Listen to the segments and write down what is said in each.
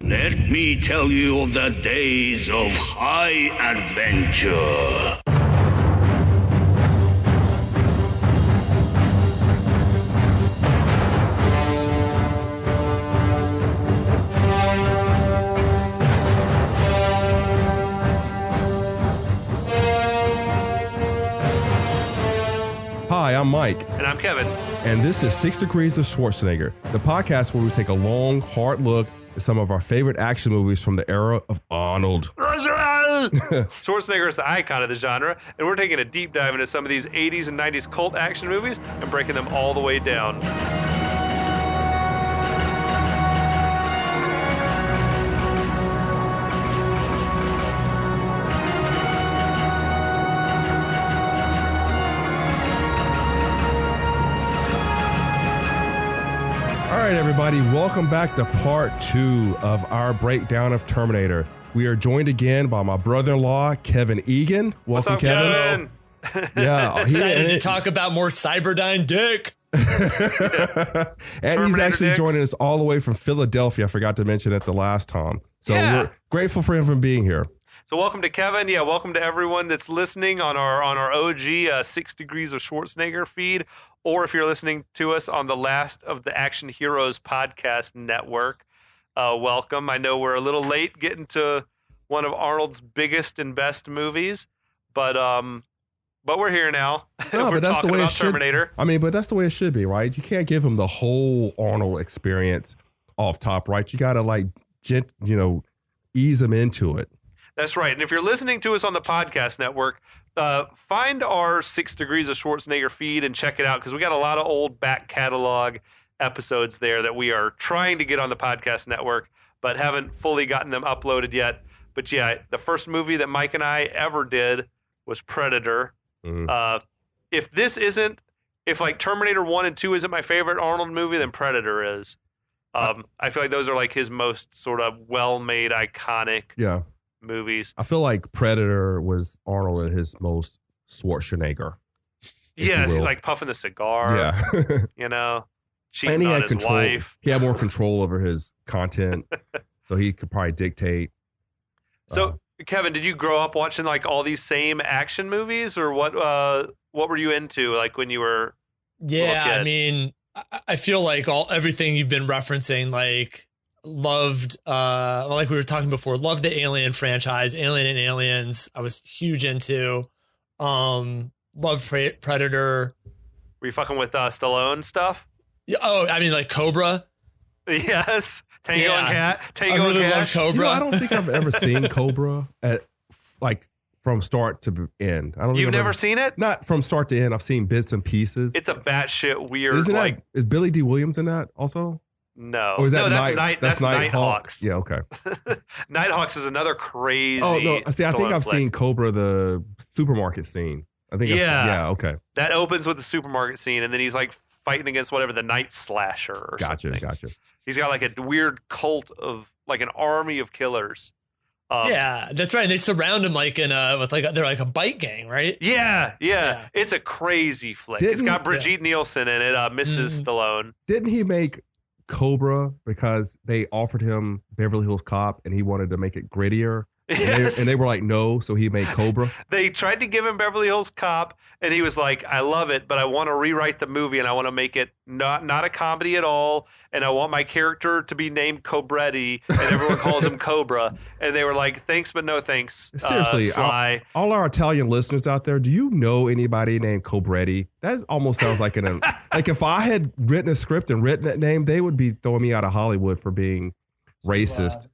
Let me tell you of the days of high adventure. Hi, I'm Mike. And I'm Kevin. And this is 6 Degrees of Schwarzenegger, the podcast where we take a long, hard look at some of our favorite action movies from the era of Arnold. Schwarzenegger is the icon of the genre, and we're taking a deep dive into some of these 80s and 90s cult action movies and breaking them all the way down. All right, everybody, welcome back to part 2 of our breakdown of Terminator. We are joined again by my brother-in-law, Kevin Egan. Welcome, What's up, Kevin. Yeah, excited to talk about more Cyberdyne dick. And Terminator he's actually dicks. joining us all the way from Philadelphia. I forgot to mention it the last time. So we're grateful for him for being here. So welcome to Kevin. Yeah, welcome to everyone that's listening on our OG 6 Degrees of Schwarzenegger feed, or if you're listening to us on the Last of the Action Heroes podcast network. Welcome. I know we're a little late getting to one of Arnold's biggest and best movies, but we're here now. No, we're but that's talking the way about it should. Terminator. I mean, but that's the way it should be, right? You can't give him the whole Arnold experience off top, right? You got to ease him into it. That's right. And if you're listening to us on the podcast network, find our 6 Degrees of Schwarzenegger feed and check it out, because we got a lot of old back catalog episodes there that we are trying to get on the podcast network, but haven't fully gotten them uploaded yet. But yeah, the first movie that Mike and I ever did was Predator. Mm. If like Terminator 1 and 2 isn't my favorite Arnold movie, then Predator is. I feel like those are like his most sort of well-made, iconic movies. I feel like Predator was Arnold at his most Schwarzenegger. Yeah, like puffing the cigar. Yeah. Cheating and he on had his control. wife. He had more control over his content, so he could probably dictate. So, Kevin, did you grow up watching like all these same action movies, or what were you into like when you were a little kid? I mean, I feel like everything you've been referencing, like loved, like we were talking before, loved the Alien franchise, Alien and Aliens. I was huge into. Loved Predator. Were you fucking with Stallone stuff? Oh, I mean, like Cobra. Yes. Tango and Cat. Tango I really and love Cash. Cobra. I don't think I've ever seen Cobra from start to end. You've never seen it? Not from start to end. I've seen bits and pieces. It's a batshit weird. Is Billy D. Williams in that also? No. Or is that that's Nighthawks. Yeah, okay. Nighthawks is another crazy. Oh no! See, I think I've flick. seen Cobra, the supermarket scene. I think. Okay. That opens with the supermarket scene, and then he's like fighting against whatever the Night Slasher or something. Gotcha. He's got like a weird cult of like an army of killers. Yeah, that's right. And they surround him like they're like a bike gang, right? Yeah. It's a crazy flick. It's got Brigitte Nielsen in it, Mrs. Stallone. Didn't he make Cobra because they offered him Beverly Hills Cop and he wanted to make it grittier? Yes. And they were like, no, so he made Cobra. They tried to give him Beverly Hills Cop, and he was like, I love it, but I want to rewrite the movie, and I want to make it not a comedy at all, and I want my character to be named Cobretti, and everyone calls him Cobra. And they were like, thanks, but no thanks. Seriously, Sly. all our Italian listeners out there, do you know anybody named Cobretti? That almost sounds like like if I had written a script and written that name, they would be throwing me out of Hollywood for being racist. Wow.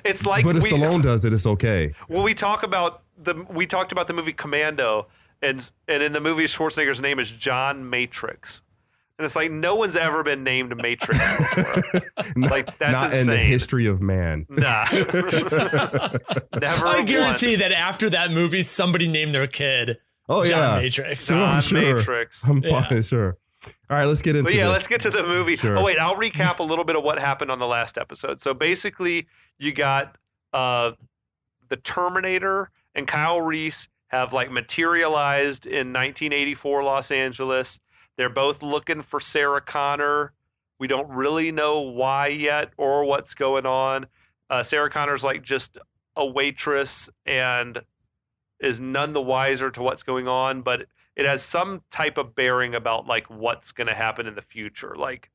It's like, but if Stallone does it, it's okay. Well, we talked about the movie Commando, and in the movie Schwarzenegger's name is John Matrix, and it's like no one's ever been named Matrix before. Like that's not insane. in the history of man. Nah, never. I guarantee that after that movie, somebody named their kid John Matrix. John Matrix. I'm probably sure. All right, let's get into this. Let's get to the movie. Sure. Oh, wait, I'll recap a little bit of what happened on the last episode. So basically, you got the Terminator and Kyle Reese have like materialized in 1984 Los Angeles. They're both looking for Sarah Connor. We don't really know why yet or what's going on. Sarah Connor's like just a waitress and is none the wiser to what's going on, but it has some type of bearing about like what's going to happen in the future. Like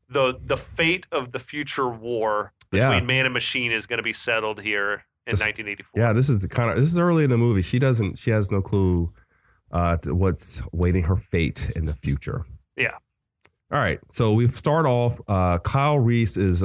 the fate of the future war between man and machine is going to be settled here in 1984. Yeah, this is early in the movie. She has no clue to what's waiting her fate in the future. Yeah. All right. So we start off, Kyle Reese is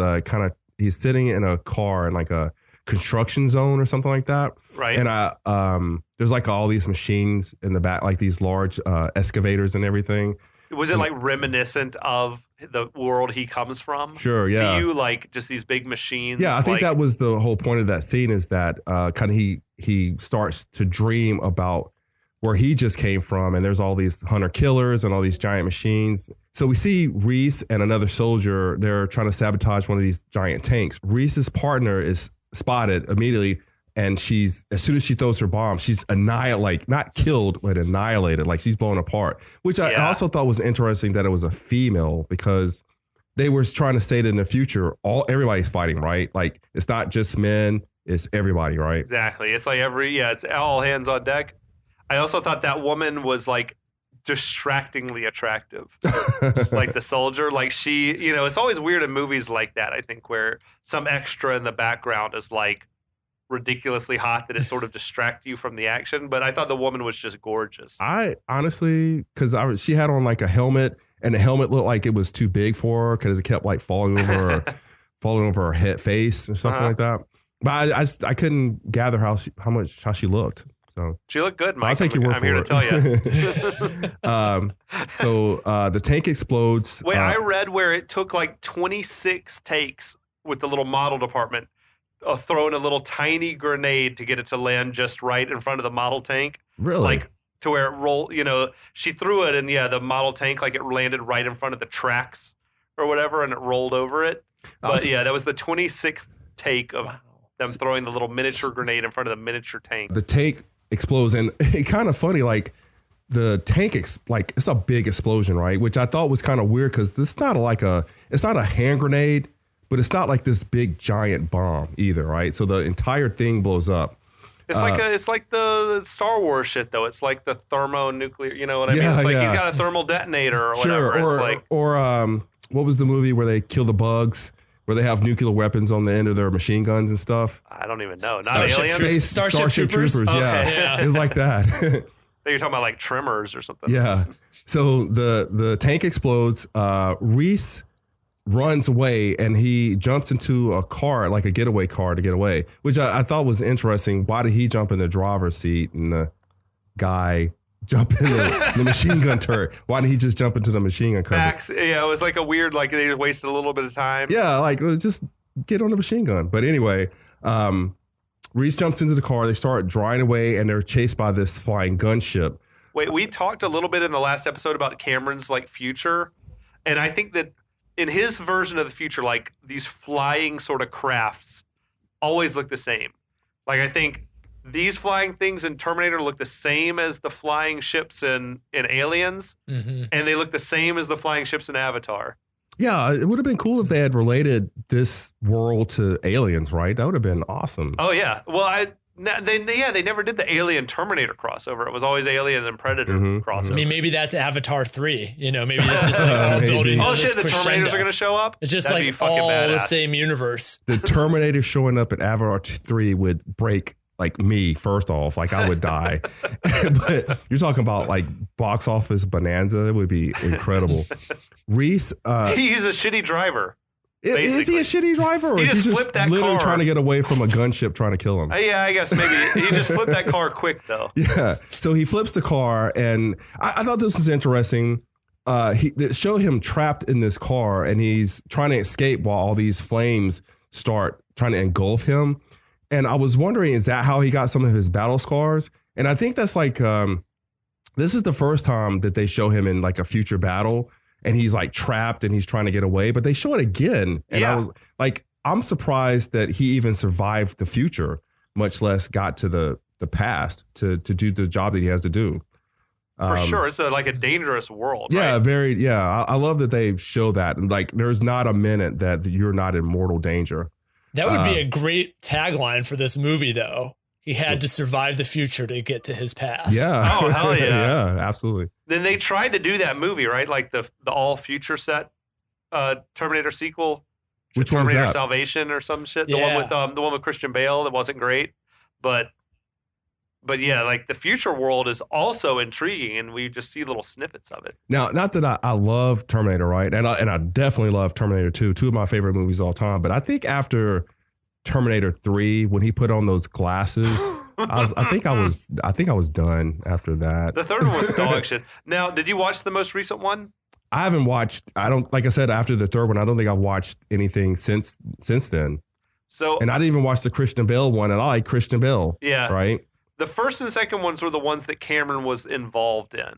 he's sitting in a car in like a construction zone or something like that. Right. And there's like all these machines in the back, like these large excavators and everything. Was it like reminiscent of the world he comes from? Sure, yeah. To you, like just these big machines? Yeah, I think that was the whole point of that scene is that kind of he starts to dream about where he just came from, and there's all these hunter killers and all these giant machines. So we see Reese and another soldier, they're trying to sabotage one of these giant tanks. Reese's partner is spotted immediately, and as soon as she throws her bomb, she's not killed, but annihilated, like she's blown apart. Which I also thought was interesting that it was a female, because they were trying to say that in the future, everybody's fighting, right? Like it's not just men, it's everybody, right? Exactly. It's like it's all hands on deck. I also thought that woman was like distractingly attractive. Like the soldier, like she, it's always weird in movies like that, I think, where some extra in the background is like ridiculously hot that it sort of distracts you from the action. But I thought the woman was just gorgeous. I honestly, because she had on like a helmet, and the helmet looked like it was too big for her because it kept like falling over her head, face or something like that. But I couldn't gather how she looked. So she looked good, Mike. I'll take your word for it. I'm here to tell you. So the tank explodes. Wait, I read where it took like 26 takes with the little model department throwing a little tiny grenade to get it to land just right in front of the model tank. Really? Like to where it rolled, she threw it and the model tank, like it landed right in front of the tracks or whatever, and it rolled over it. But that was the 26th take of them throwing the little miniature grenade in front of the miniature tank. The tank explodes, and it's kind of funny, like the tank it's a big explosion, right? Which I thought was kind of weird because it's not a hand grenade, but it's not like this big giant bomb either, right? So the entire thing blows up. It's like the Star Wars shit though. It's like the thermonuclear, you know what I mean? It's like he's got a thermal detonator or whatever. Or what was the movie where they kill the bugs? Where they have nuclear weapons on the end of their machine guns and stuff. I don't even know. Not aliens? Starship Troopers. Okay. Yeah. It's like that. You're talking about like Tremors or something. Yeah. So the tank explodes. Reese runs away, and he jumps into a car, like a getaway car, to get away, which I thought was interesting. Why did he jump in the driver's seat and the guy jump in the machine gun turret? Why didn't he just jump into the machine gun turret? Yeah, it was like a weird, like they just wasted a little bit of time. Yeah, like just get on the machine gun. But anyway, Reese jumps into the car. They start driving away, and they're chased by this flying gunship. Wait, we talked a little bit in the last episode about Cameron's like future, and I think that in his version of the future, like these flying sort of crafts always look the same. Like I think these flying things in Terminator look the same as the flying ships in Aliens, and they look the same as the flying ships in Avatar. Yeah, it would have been cool if they had related this world to Aliens, right? That would have been awesome. Oh yeah, well they never did the Alien Terminator crossover. It was always Alien and Predator crossover. I mean, maybe that's Avatar 3. Maybe it's just like all building. Oh shit, the Terminators are going to show up. It's just That'd like all badass. the same universe. The Terminator showing up at Avatar 3 would break. Like me, first off, like I would die. But you're talking about like box office bonanza. It would be incredible. Reese, he's a shitty driver. Is he a shitty driver, or he is just he flipped that literally car. trying to get away from a gunship trying to kill him? Yeah, I guess maybe he just flipped that car quick though. Yeah, so he flips the car, and I thought this was interesting. They show him trapped in this car, and he's trying to escape while all these flames start trying to engulf him. And I was wondering, is that how he got some of his battle scars? And I think that's like, this is the first time that they show him in like a future battle, and he's like trapped and he's trying to get away, but they show it again. And I was like, I'm surprised that he even survived the future, much less got to the past to do the job that he has to do. For sure. It's like a dangerous world. Yeah, right? I love that they show that. And like, there's not a minute that you're not in mortal danger. That would be a great tagline for this movie, though. He had to survive the future to get to his past. Yeah. Oh, hell yeah. Yeah, absolutely. Then they tried to do that movie, right? Like the all future set Terminator sequel. Which one was Terminator that? Salvation or some shit. Yeah. The one with Christian Bale that wasn't great. But yeah, like the future world is also intriguing, and we just see little snippets of it. Now, not that I love Terminator, right? And I definitely love Terminator 2, two of my favorite movies of all time. But I think after Terminator 3, when he put on those glasses, I think I was done after that. The third one was dog shit. Now, did you watch the most recent one? I haven't watched. Like I said, after the third one, I don't think I've watched anything since then. So, and I didn't even watch the Christian Bale one, and I like Christian Bale. Yeah, right. The first and second ones were the ones that Cameron was involved in.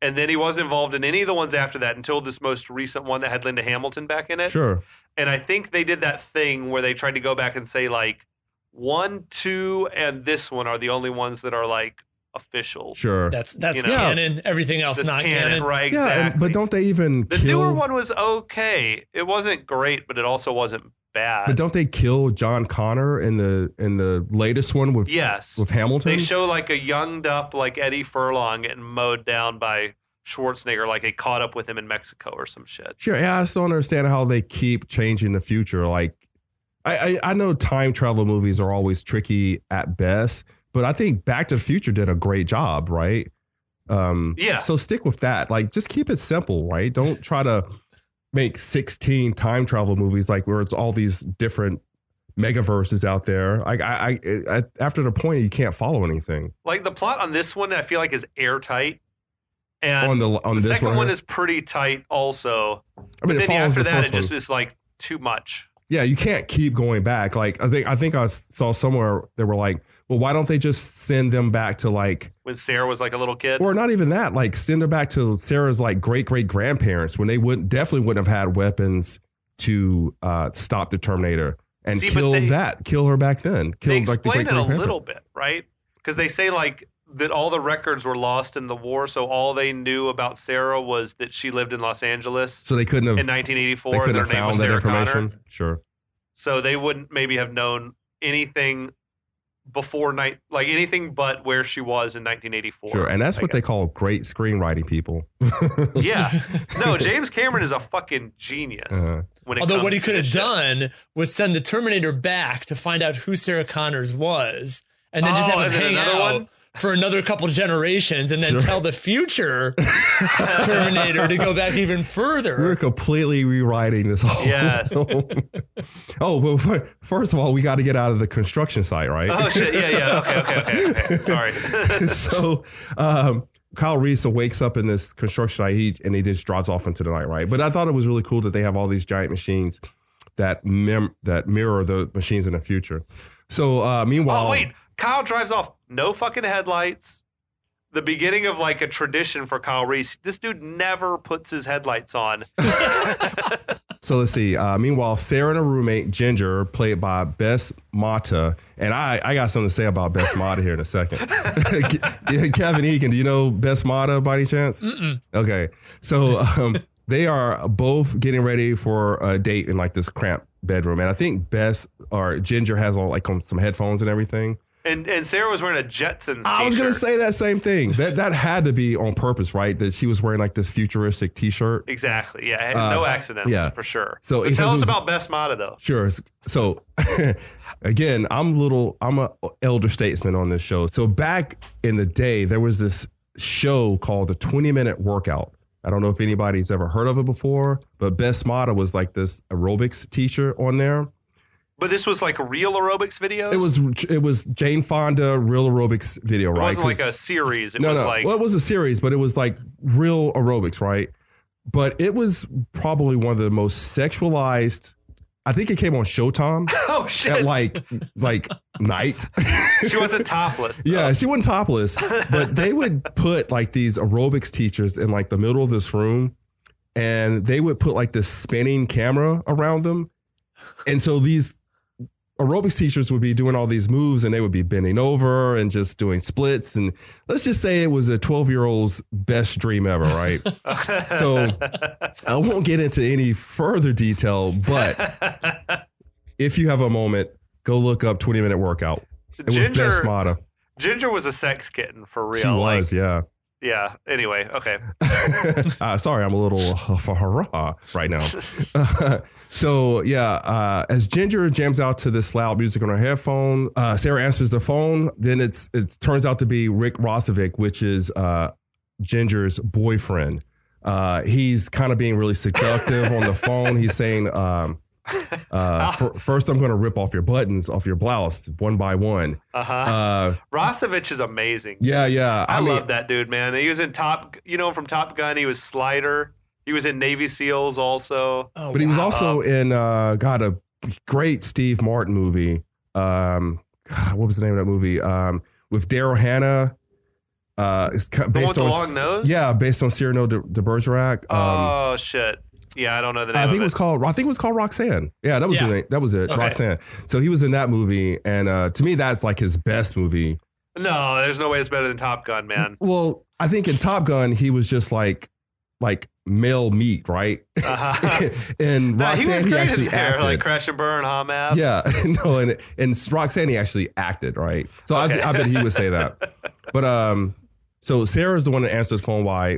And then he wasn't involved in any of the ones after that until this most recent one that had Linda Hamilton back in it. Sure. And I think they did that thing where they tried to go back and say, like, 1, 2, and this one are the only ones that are, like, official. Sure. That's canon. Everything else That's not canon. Right, Yeah, exactly. but don't they even The kill... newer one was okay. It wasn't great, but it also wasn't bad. But don't they kill John Connor in the latest one with Hamilton? They show like a younged up like Eddie Furlong getting mowed down by Schwarzenegger, like they caught up with him in Mexico or some shit. Sure, yeah, I just don't understand how they keep changing the future. Like, I know time travel movies are always tricky at best, but I think Back to the Future did a great job, right? Yeah. So stick with that. Like, just keep it simple, right? Don't try to make 16 time travel movies like where it's all these different megaverses out there. I after the point you can't follow anything. Like the plot on this one, I feel like is airtight, and on the this second one here? is pretty tight also. I mean, but it then follows after the that, first it just one. is like too much. Yeah, you can't keep going back. Like I think I saw somewhere they were like, well, why don't they just send them back to like When Sarah was like a little kid, or not even that, like send her back to Sarah's like great grandparents when they definitely wouldn't have had weapons to stop the Terminator and kill her back then. They Kill like the explain it a great-grandparent. little bit, right? Because they say like that all the records were lost in the war, so all they knew about Sarah was that she lived in Los Angeles. So they couldn't have in 1984. They couldn't their have name was found that Sarah information. Connor. Sure. So they wouldn't maybe have known anything before anything but where she was in 1984. Sure, and that's what they call great screenwriting people. Yeah. No, James Cameron is a fucking genius. Although what he could have done was send the Terminator back to find out who Sarah Connors was, and then just have him hang out for another couple generations, and then tell the future Terminator to go back even further. We're completely rewriting this whole film. Oh, but first of all, we got to get out of the construction site, right? Oh, shit. Yeah. Okay. Sorry. So Kyle Reese wakes up in this construction site and he just drives off into the night, right? But I thought it was really cool that they have all these giant machines that mirror the machines in the future. So meanwhile... Oh, wait. Kyle drives off. No fucking headlights. The beginning of like a tradition for Kyle Reese. This dude never puts his headlights on. So let's see. Meanwhile, Sarah and her roommate, Ginger, played by Bess Motta. And I got something to say about Bess Motta here in a second. Kevin Egan, do you know Bess Motta by any chance? Mm-mm. Okay. So they are both getting ready for a date in like this cramped bedroom. And I think Ginger has on some headphones and everything. And Sarah was wearing a Jetsons t-shirt. I was going to say that same thing. That had to be on purpose, right? That she was wearing like this futuristic t-shirt. Exactly. Yeah. No accidents. Yeah. For sure. So but tell us about Bess Motta, though. Sure. So again, I'm an elder statesman on this show. So back in the day, there was this show called the 20-Minute Workout. I don't know if anybody's ever heard of it before, but Bess Motta was like this aerobics teacher on there. But this was like real aerobics videos? It was Jane Fonda real aerobics video, right? It wasn't like a series. It was like... Well, it was a series, but it was like real aerobics, right? But it was probably one of the most sexualized... I think it came on Showtime. Oh, shit. At like night. She wasn't topless. Though. Yeah, she wasn't topless. But they would put like these aerobics teachers in like the middle of this room, and they would put like this spinning camera around them. And so these aerobics teachers would be doing all these moves and they would be bending over and just doing splits. And let's just say it was a 12-year-old's best dream ever, right? So I won't get into any further detail, but if you have a moment, go look up 20-minute workout. It was Bess Motta. Ginger was a sex kitten for real. She was, yeah. Yeah. Anyway, okay. Sorry, I'm a little right now. So yeah, as Ginger jams out to this loud music on her headphone, Sarah answers the phone. Then it turns out to be Rick Rosovic, which is Ginger's boyfriend. He's kind of being really seductive on the phone. He's saying, first I'm going to rip off your buttons off your blouse one by one. Rosovic is amazing. Yeah. I love that dude, man. He was in from Top Gun. He was Slider. He was in Navy SEALs also. But he was also in a great Steve Martin movie. What was the name of that movie? With Daryl Hannah. It's based on the long nose. Yeah, based on Cyrano de Bergerac. Oh shit. Yeah, I don't know the name. I think it was called Roxanne. Yeah, that was the name. That was it. Okay. Roxanne. So he was in that movie, and to me, that's like his best movie. No, there's no way it's better than Top Gun, man. Well, I think in Top Gun he was just like male meat, right? And Roxanne, he actually acted. Like Crash and Burn, Hamab. Yeah, no, and Roxanne, he actually acted, right? So okay. I bet he would say that. But so Sarah's the one that answers the phone while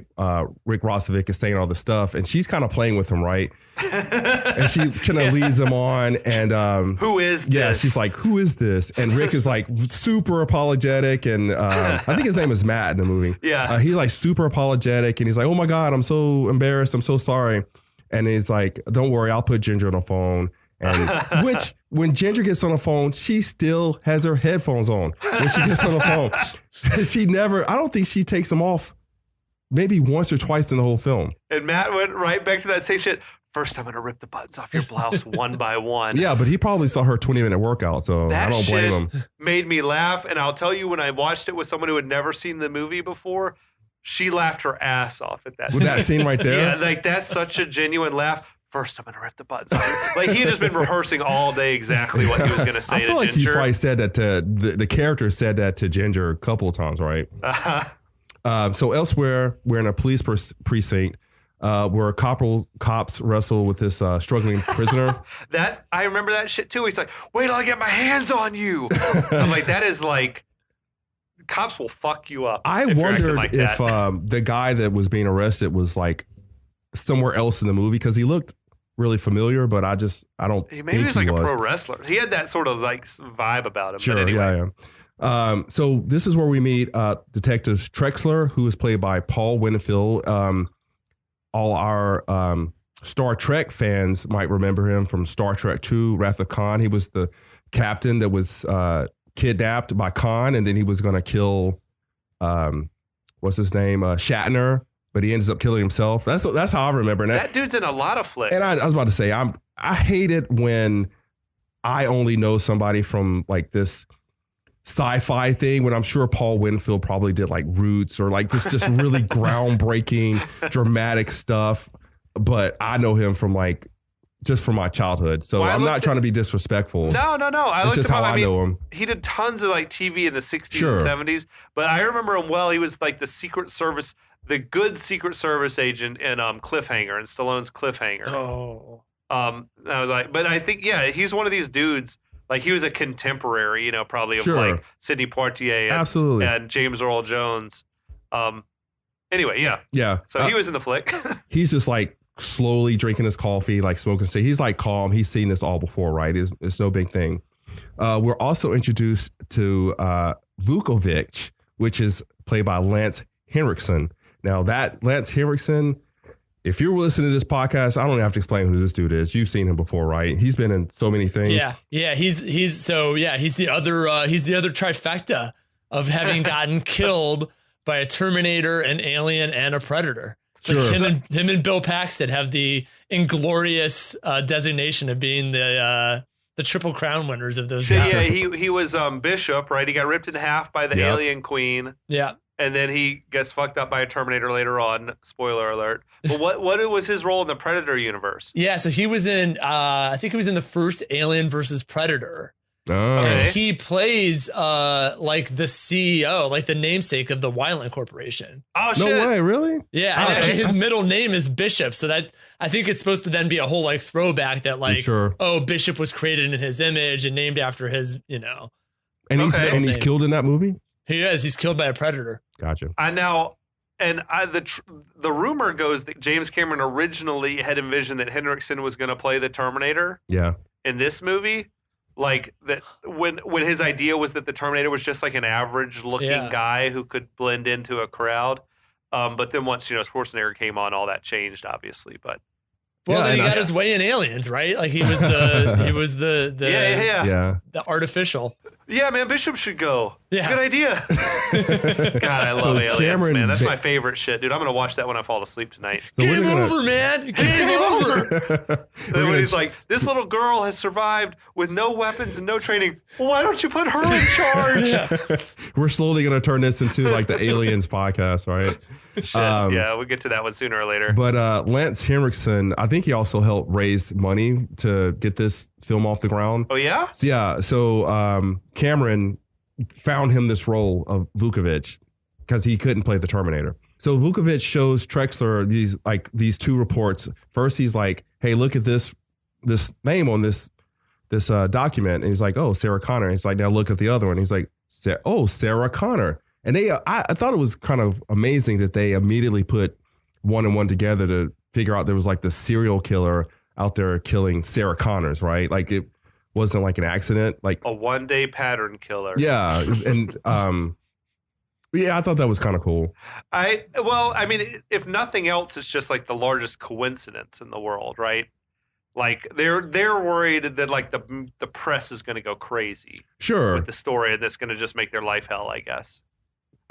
Rick Rosovic is saying all the stuff, and she's kind of playing with him, right? And she kind of leads him on, and who is this? Yeah, she's like, who is this? And Rick is like super apologetic, and I think his name is Matt in the movie. Yeah, he's like super apologetic, and he's like, oh my God, I'm so embarrassed, I'm so sorry. And he's like, don't worry, I'll put Ginger on the phone. And which, when Ginger gets on the phone, she still has her headphones on when she gets on the phone. I don't think she takes them off maybe once or twice in the whole film. And Matt went right back to that same shit. First, I'm going to rip the buttons off your blouse one by one. Yeah, but he probably saw her 20-minute workout, so I don't blame him. Made me laugh, and I'll tell you, when I watched it with someone who had never seen the movie before, she laughed her ass off at that. With that scene right there? Yeah, like that's such a genuine laugh. First, I'm going to rip the buttons off. Like, he had just been rehearsing all day exactly what he was going to say to Ginger. I feel like he probably said that to, the character said that to Ginger a couple of times, right? So elsewhere, we're in a police precinct where cops wrestle with this struggling prisoner. I remember that shit too. He's like, wait till I get my hands on you. I'm like, that is like, cops will fuck you up. I wondered if the guy that was being arrested was like somewhere else in the movie, because he looked really familiar, but I don't. Maybe he was like a pro wrestler. He had that sort of like vibe about him. Sure, but anyway. yeah. So this is where we meet Detective Trexler, who is played by Paul Winfield. All our Star Trek fans might remember him from Star Trek II, Wrath of Khan. He was the captain that was kidnapped by Khan, and then he was going to kill, what's his name, Shatner. But he ends up killing himself. That's how I remember it. That dude's in a lot of flicks. And I was about to say, I hate it when I only know somebody from like this sci-fi thing, when I'm sure Paul Winfield probably did like Roots or like just really groundbreaking, dramatic stuff. But I know him from like just from my childhood. So I'm not trying to be disrespectful. No. It's just how I know him. He did tons of like TV in the 60s and 70s. But I remember him well. He was like the Secret Service, the good Secret Service agent in Cliffhanger, in Stallone's Cliffhanger. Oh. I was like, but I think, yeah, he's one of these dudes. Like, he was a contemporary, probably of like Sidney Poitier and James Earl Jones. Anyway, yeah. Yeah. So he was in the flick. He's just like slowly drinking his coffee, like smoking. He's like calm. He's seen this all before, right? It's no big thing. We're also introduced to Vukovic, which is played by Lance Henriksen. Now, that Lance Henriksen, if you're listening to this podcast, I don't have to explain who this dude is. You've seen him before, right? He's been in so many things. Yeah. He's the other trifecta of having gotten killed by a Terminator, an Alien, and a Predator. Like him and Bill Paxton have the inglorious designation of being the Triple Crown winners of those guys. Yeah, he was Bishop, right? He got ripped in half by the Alien Queen. Yeah. And then he gets fucked up by a Terminator later on. Spoiler alert. But what was his role in the Predator universe? Yeah, so he was in, I think he was in the first Alien versus Predator. Oh. And Okay. he plays like the CEO, like the namesake of the Wyland Corporation. Oh No shit! way, really? Yeah, and Okay. actually his middle name is Bishop, so that I think it's supposed to then be a whole like throwback that like, Sure. oh, Bishop was created in his image and named after his, And he's Okay. and he's killed in that movie. he's killed by a predator. Gotcha. The rumor goes that James Cameron originally had envisioned that Henriksen was going to play the Terminator Yeah. in this movie. Like that when his idea was that the Terminator was just like an average looking Yeah. guy who could blend into a crowd. But then once Schwarzenegger came on, all that changed, obviously. But Well, Yeah, then he and got his way in Aliens, right? Like he was the yeah. the artificial. Yeah, man, Bishop should go. Yeah. Good idea. God, I love So Aliens, Cameron man. That's Ba- my favorite shit, dude. I'm gonna watch that when I fall asleep tonight. So Game we're gonna- over, man. Game over. And We're when gonna- he's like, this little girl has survived with no weapons and no training. Well, why don't you put her in charge? We're slowly going to turn this into like the Aliens podcast, right? Shit. Yeah, we'll get to that one sooner or later. But Lance Henriksen, I think he also helped raise money to get this film off the ground. Oh, yeah? So Cameron found him this role of Vukovic because he couldn't play the Terminator. So Vukovic shows Trexler these two reports. First, he's like, "Hey, look at this name on this document," and he's like, "Oh, Sarah Connor." He's like, "Now look at the other one." He's like, "Oh, Sarah Connor." And I thought it was kind of amazing that they immediately put one and one together to figure out there was like the serial killer out there killing Sarah Connors, right? Like it wasn't like an accident. Like A one-day pattern killer. yeah, and yeah, I thought that was kind of cool. I mean, if nothing else, it's just like the largest coincidence in the world, right? Like they're worried that like the press is going to go crazy Sure. with the story, and that's going to just make their life hell, I guess.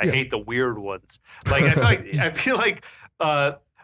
I Yeah. hate the weird ones. Like I feel like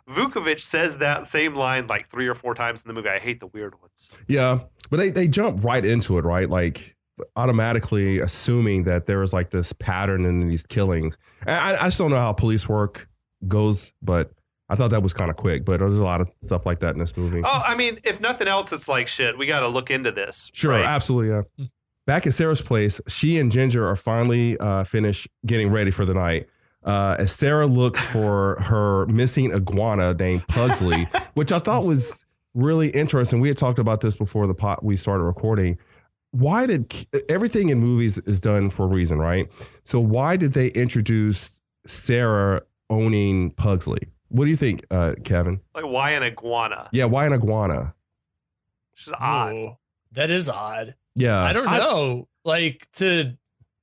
Vukovic says that same line like 3 or 4 times in the movie. I hate the weird ones. Yeah, but they jump right into it, right? Like automatically assuming that there was like this pattern in these killings. And I just don't know how police work goes, but I thought that was kind of quick. But there's a lot of stuff like that in this movie. Oh, I mean, if nothing else, it's like shit. We got to look into this. Sure, right? absolutely. Yeah. Back at Sarah's place, she and Ginger are finally finished getting ready for the night. As Sarah looks for her missing iguana named Pugsley, which I thought was really interesting. We had talked about this before we started recording. Why did everything in movies is done for a reason, right? So why did they introduce Sarah owning Pugsley? What do you think, Kevin? Like, why an iguana? Yeah, why an iguana? Which is odd. Oh, that is odd. Yeah, I don't know. Like to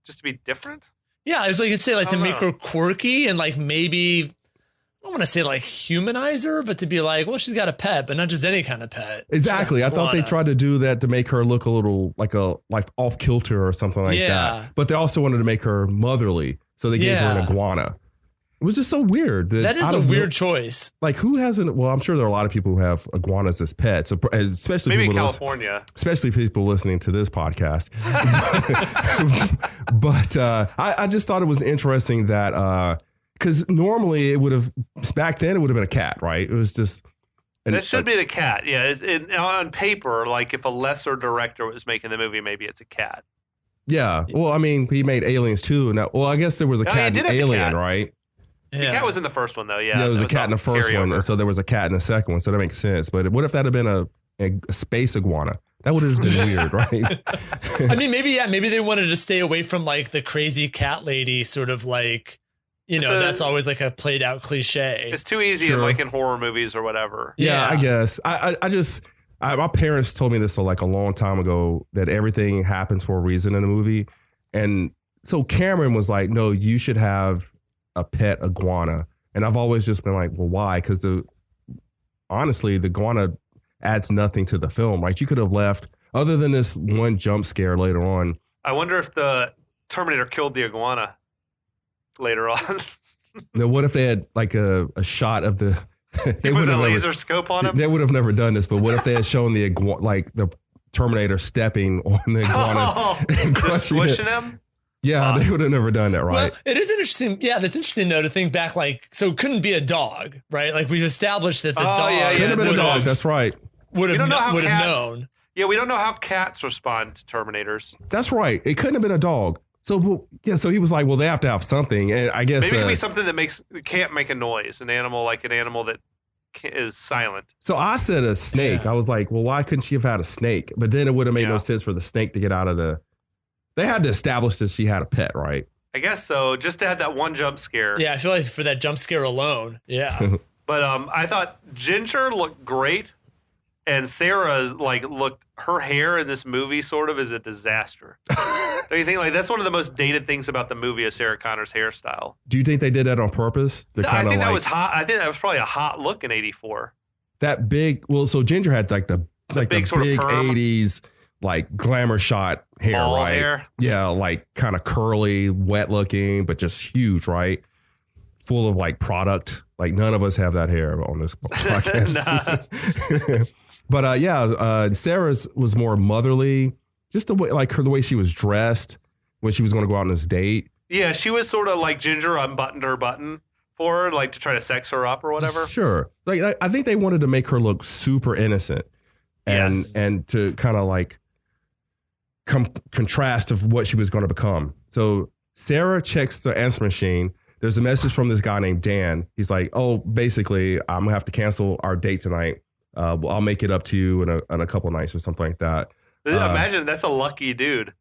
Just to be different? yeah, it's like you say like I to don't make know. her quirky and like maybe I don't want to say like humanize her, but to be like, well, she's got a pet, but not just any kind of pet. Exactly. I thought they Iguana. tried to do that to make her look a little like off kilter or something like Yeah. that. But they also wanted to make her motherly, so they gave her an Yeah. iguana. It was just so weird. That is out a of weird choice. Like who hasn't? Well, I'm sure there are a lot of people who have iguanas as pets, especially Maybe in people California. especially people listening to this podcast. But I just thought it was interesting that because normally it would have back then it would have been a cat, right? It was just. This should be the cat. Yeah, on paper, like if a lesser director was making the movie, maybe it's a cat. Yeah. Well, I mean, he made Aliens too, and I guess there was a No, he cat did in have the Alien, cat. right? The cat was in the first one, though. Yeah, there was a that cat in the first one, carryover. and so there was a cat in the second one, so that makes sense. But what if that had been a space iguana? That would have just been weird, right? I mean, maybe they wanted to stay away from like the crazy cat lady sort of like, So- that's always like a played out cliche. It's too easy, Sure. like in horror movies or whatever. Yeah, I Yeah. guess. My parents told me this like a long time ago that everything happens for a reason in a movie, and so Cameron was like, "No, you should have a pet iguana," and I've always just been like, "Well, why?" Because honestly, the iguana adds nothing to the film. Right? You could have left other than this one jump scare later on. I wonder if the Terminator killed the iguana later on. Now, what if they had like a shot of the? They Was would a have never- laser scope on him? They would have never done this, but what if they had shown the the Terminator stepping on the iguana? Oh, and just crushing it? squishing him? Yeah, they would have never done that, right? Well, it is interesting. Yeah, that's interesting though to think back. Like, so it couldn't be a dog, right? Like we've established that the Oh, dog yeah, Could have been a would dog. have- That's right. would You have don't know how would have cats- known. Yeah, we don't know how cats respond to Terminators. That's right. It couldn't have been a dog. So so he was like, well, they have to have something, and I guess maybe it could be something that can't make a noise. An animal that is silent. So I said a snake. I was like, well, why couldn't she have had a snake? But then it would have made no sense for the snake to get out of the. They had to establish that she had a pet, right? I guess so. Just to have that one jump scare. Yeah, I feel like for that jump scare alone. Yeah. But I thought Ginger looked great, and Sarah looked. Her hair in this movie sort of is a disaster. Don't you think? Like that's one of the most dated things about the movie is Sarah Connor's hairstyle. Do you think they did that on purpose? I think that was hot. I think that was probably a hot look in '84. That big. Well, so Ginger had like the big sort of 80s like glamour shot hair, ball right? hair. Yeah, like kind of curly, wet looking, but just huge, right? Full of like product. Like none of us have that hair on this podcast. But Sarah's was more motherly, just the way the way she was dressed when she was going to go out on this date. Yeah, she was sort of like Ginger unbuttoned her button for her, like to try to sex her up or whatever. Sure. Like I think they wanted to make her look super innocent and to kind of like contrast of what she was going to become. So Sarah checks the answer machine. There's a message from this guy named Dan. He's like, oh, basically, I'm going to have to cancel our date tonight. I'll make it up to you in a couple nights or something like that. Imagine that's a lucky dude.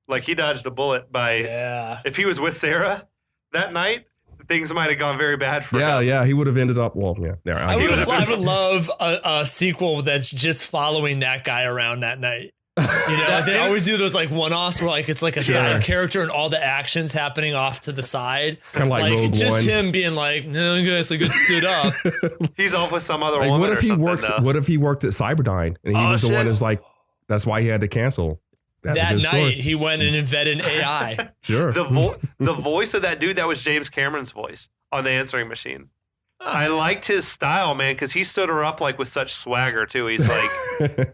Like he dodged a bullet by. Yeah. If he was with Sarah that night, things might have gone very bad for him. Yeah, he would have ended up. Well, yeah. There, I would love a sequel that's just following that guy around that night. You know, like they always do those like one-offs where like it's like a side character and all the actions happening off to the side. Kind of like Rogue just One. Him being like, no, I guess I get stood up. He's off with some other like, woman. What if he works? What if he worked at Cyberdyne and he was the one who's like, that's why he had to cancel. That night he went and invented AI. Sure. The voice of that dude, that was James Cameron's voice on the answering machine. I liked his style, man, because he stood her up like with such swagger too. He's like,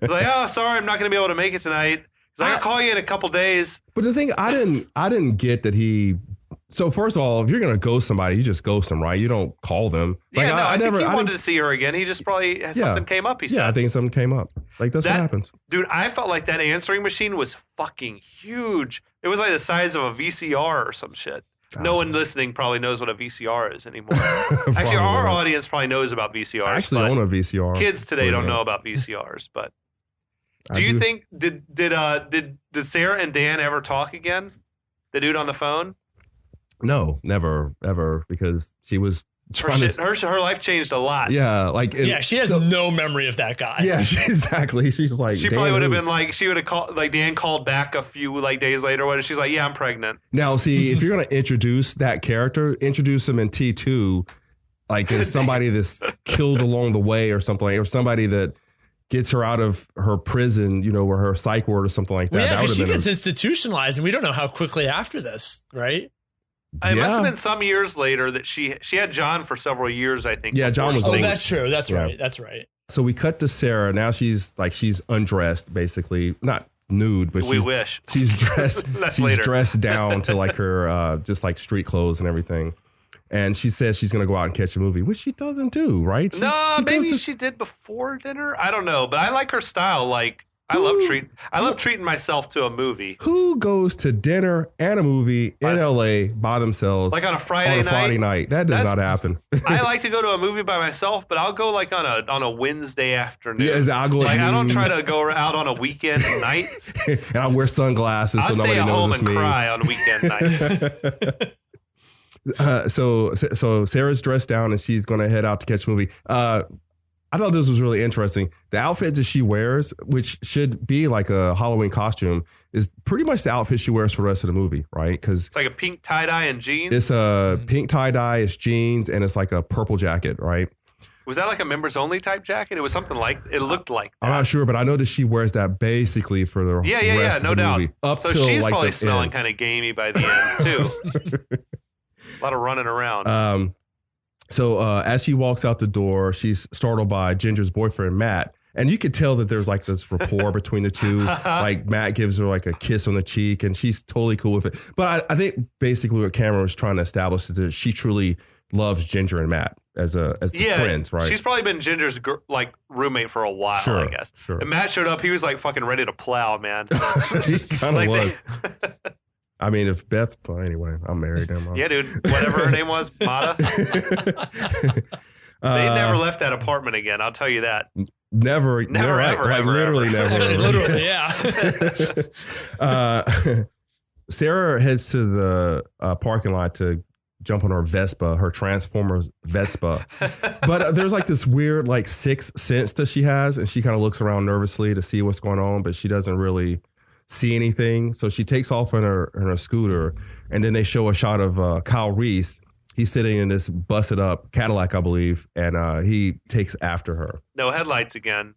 oh, sorry, I'm not going to be able to make it tonight. He's like, I'll call you in a couple days. But the thing, I didn't get that he. So first of all, if you're going to ghost somebody, you just ghost them, right? You don't call them. Like, yeah, I think he wanted to see her again. He just probably something came up. He said, yeah, I think something came up. Like that's what happens, dude. I felt like that answering machine was fucking huge. It was like the size of a VCR or some shit. No one listening probably knows what a VCR is anymore. Actually, our audience probably knows about VCRs. I actually own a VCR. Kids today don't know about VCRs, but do you think did Sarah and Dan ever talk again? The dude on the phone? No, never, ever, because she was her life changed a lot. Yeah, she has no memory of that guy. Yeah, exactly. She's like, she probably would have been like, she would have called, like Dan called back a few days later, and she's like, yeah, I'm pregnant. Now, see, if you're gonna introduce that character, introduce him in T2, like as somebody that's killed along the way or something, or somebody that gets her out of her prison, or her psych ward or something like that. Well, yeah, that because she gets institutionalized, and we don't know how quickly after this, right? It must have been some years later that she had John for several years, I think. Yeah, John was. Oh, that's true. That's right. That's right. So we cut to Sarah. Now she's undressed, basically, not nude, but she's dressed. She's dressed down to like her just like street clothes and everything. And she says she's going to go out and catch a movie, which she doesn't do, right? Maybe she did before dinner. I don't know, but I like her style. Like I love treating myself to a movie. Who goes to dinner and a movie in LA by themselves? Like on a Friday night? That does not happen. I like to go to a movie by myself, but I'll go like on a Wednesday afternoon. Yeah, I'll go like I don't try to go out on a weekend night. And I wear sunglasses so nobody knows it's me. I'll stay at home and cry on weekend nights. So Sarah's dressed down and she's going to head out to catch a movie. I thought this was really interesting. The outfit that she wears, which should be like a Halloween costume, is pretty much the outfit she wears for the rest of the movie, right? Because it's like a pink tie-dye and jeans. It's a pink tie-dye, it's jeans, and it's like a purple jacket, right? Was that like a members-only type jacket? It was something like, it looked like that. I'm not sure, but I know that she wears that basically for the rest of the doubt. movie. So she's like probably smelling kind of gamey by the end, too. A lot of running around. So as she walks out the door, she's startled by Ginger's boyfriend, Matt. And you could tell that there's like this rapport between the two. Like Matt gives her like a kiss on the cheek and she's totally cool with it. But I think basically what Cameron was trying to establish is that she truly loves Ginger and Matt friends, right? She's probably been Ginger's like roommate for a while, Sure, I guess. sure. And Matt showed up, he was like fucking ready to plow, man. He kind of Like was. I mean, if Beth, well, anyway, I'm married. Yeah, dude. Whatever her name was, Motta. They never left that apartment again. I'll tell you that. Never, Never, right, ever, like ever, literally ever. never. Actually, literally, yeah. Sarah heads to the parking lot to jump on her Vespa, her Transformers Vespa. But there's like this weird like sixth sense that she has, and she kind of looks around nervously to see what's going on, but she doesn't really see anything. So she takes off in her scooter, and then they show a shot of Kyle Reese. He's sitting in this busted up Cadillac, I believe, and he takes after her. No headlights again.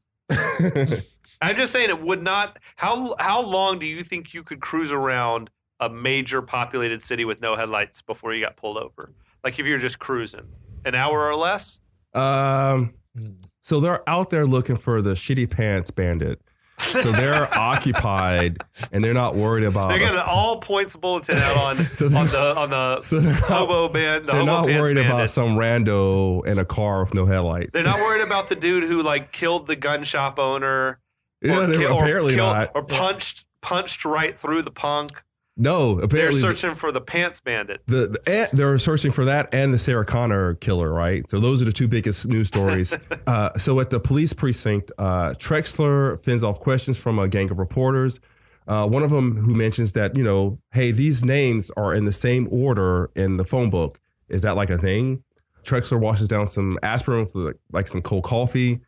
I'm just saying it would not. How long do you think you could cruise around a major populated city with no headlights before you got pulled over? Like if you're just cruising, an hour or less? So they're out there looking for the shitty pants bandit. So they're occupied and they're not worried about. They're getting an all points bulletin out on the hobo band. They're not worried about some rando in a car with no headlights. They're not worried about the dude who like killed the gun shop owner. Yeah, they're apparently not. Or punched right through the punk. No, apparently they're searching for the pants bandit. They're searching for that and the Sarah Connor killer, right? So those are the two biggest news stories. So at the police precinct, Trexler fends off questions from a gang of reporters. One of them who mentions that, hey, these names are in the same order in the phone book. Is that like a thing? Trexler washes down some aspirin with like some cold coffee.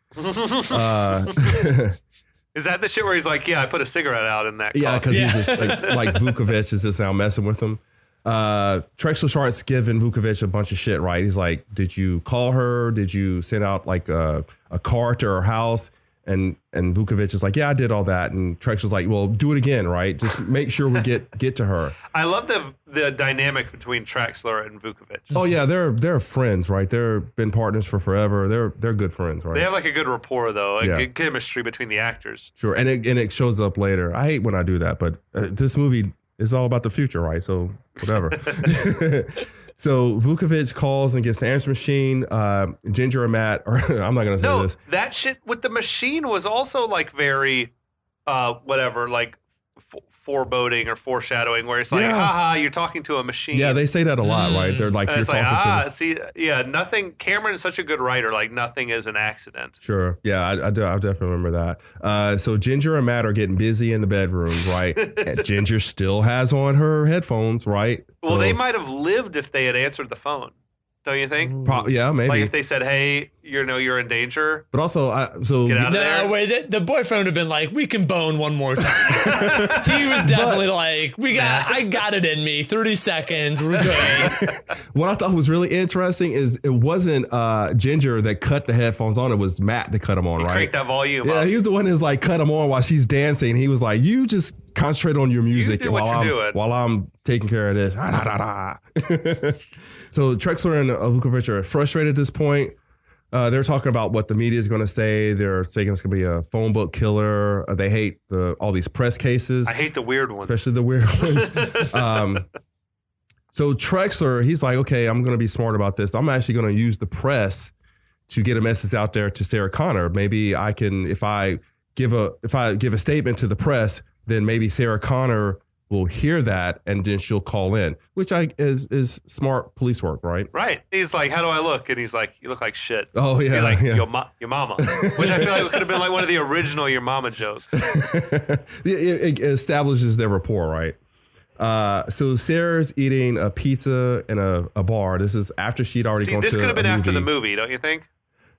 Is that the shit where he's like, yeah, I put a cigarette out in that coffee? Yeah, because he's just like Vukovic is just now messing with him. Trexler starts giving Vukovic a bunch of shit, right? He's like, did you call her? Did you send out like a car to her house? And Vukovic is like, yeah, I did all that. And Trexler's like, well, do it again, right? Just make sure we get to her. I love the dynamic between Trexler and Vukovic. Oh yeah, they're friends, right? They've been partners for forever. They're good friends, right? They have like a good rapport though, good chemistry between the actors. Sure, and it shows up later. I hate when I do that, but this movie is all about the future, right? So whatever. So Vukovic calls and gets the answer machine. Ginger and Matt, or I'm not going to say this. That shit with the machine was also like very, whatever, like foreboding or foreshadowing, where it's like, haha, you're talking to a machine. Yeah, they say that a lot, right? They're like, and you're talking to nothing. Cameron is such a good writer. Like nothing is an accident. Sure. Yeah, I definitely remember that. So Ginger and Matt are getting busy in the bedroom, right? And Ginger still has on her headphones, right? Well, they might have lived if they had answered the phone. Don't you think? Yeah, maybe. Like if they said, "Hey, you're in danger," but also, get out of there. No, wait. The boyfriend would have been like, "We can bone one more time." He was definitely like, I got it in me. 30 seconds, we're good. What I thought was really interesting is it wasn't Ginger that cut the headphones on; it was Matt that cut them on, right? Crank that volume. Yeah, up. he was the one who's like cut them on while she's dancing. He was like, "You just concentrate on your music while I'm taking care of this." So Trexler and Vukovic are frustrated at this point. They're talking about what the media is going to say. They're saying it's going to be a phone book killer. They hate all these press cases. I hate the weird ones. Especially the weird ones. So Trexler, he's like, okay, I'm going to be smart about this. I'm actually going to use the press to get a message out there to Sarah Connor. Maybe I can, if I give a statement to the press, then maybe Sarah Connor will hear that and then she'll call in, which is smart police work, right? Right. He's like, how do I look? And he's like, you look like shit. Oh, yeah. He's like, yeah. your mama. Which I feel like could have been like one of the original your mama jokes. It establishes their rapport, right? So Sarah's eating a pizza in a bar. This is after she'd already gone to this could have been after the movie, don't you think?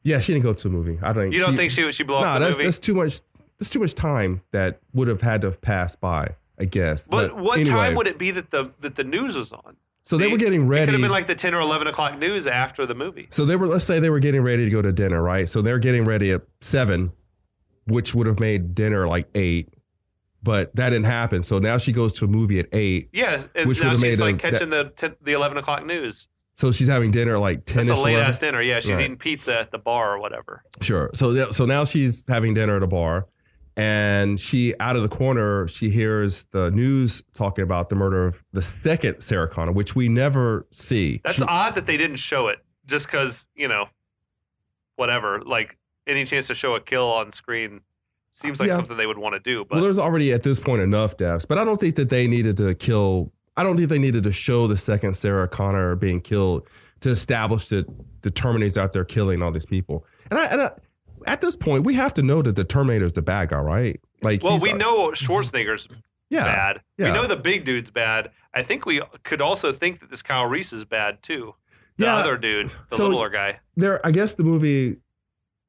Yeah, she didn't go to the movie. I think. You don't think she blew up the movie? That's too much. That's too much time that would have had to have passed by, I guess. But what time would it be that the news was on? So they were getting ready. It could have been like the 10 or 11 o'clock news after the movie. So let's say they were getting ready to go to dinner, right? So they're getting ready at 7, which would have made dinner like 8. But that didn't happen. So now she goes to a movie at 8. Yeah, and which now would have she's made like catching the 11 o'clock news. So she's having dinner at like 10. That's a late ass dinner. Yeah, she's eating pizza at the bar or whatever. Sure. So now she's having dinner at a bar. And she, out of the corner, she hears the news talking about the murder of the second Sarah Connor, which we never see. That's odd that they didn't show it, just because, whatever. Like any chance to show a kill on screen seems like something they would want to do. But well, there's already at this point enough deaths, but I don't think that they needed to kill. I don't think they needed to show the second Sarah Connor being killed to establish that the Terminator's out there killing all these people. And I at this point, we have to know that the Terminator's the bad guy, right? Like, well, we know Schwarzenegger's bad. Yeah. We know the big dude's bad. I think we could also think that this Kyle Reese is bad too. The other dude, the littler guy. I guess the movie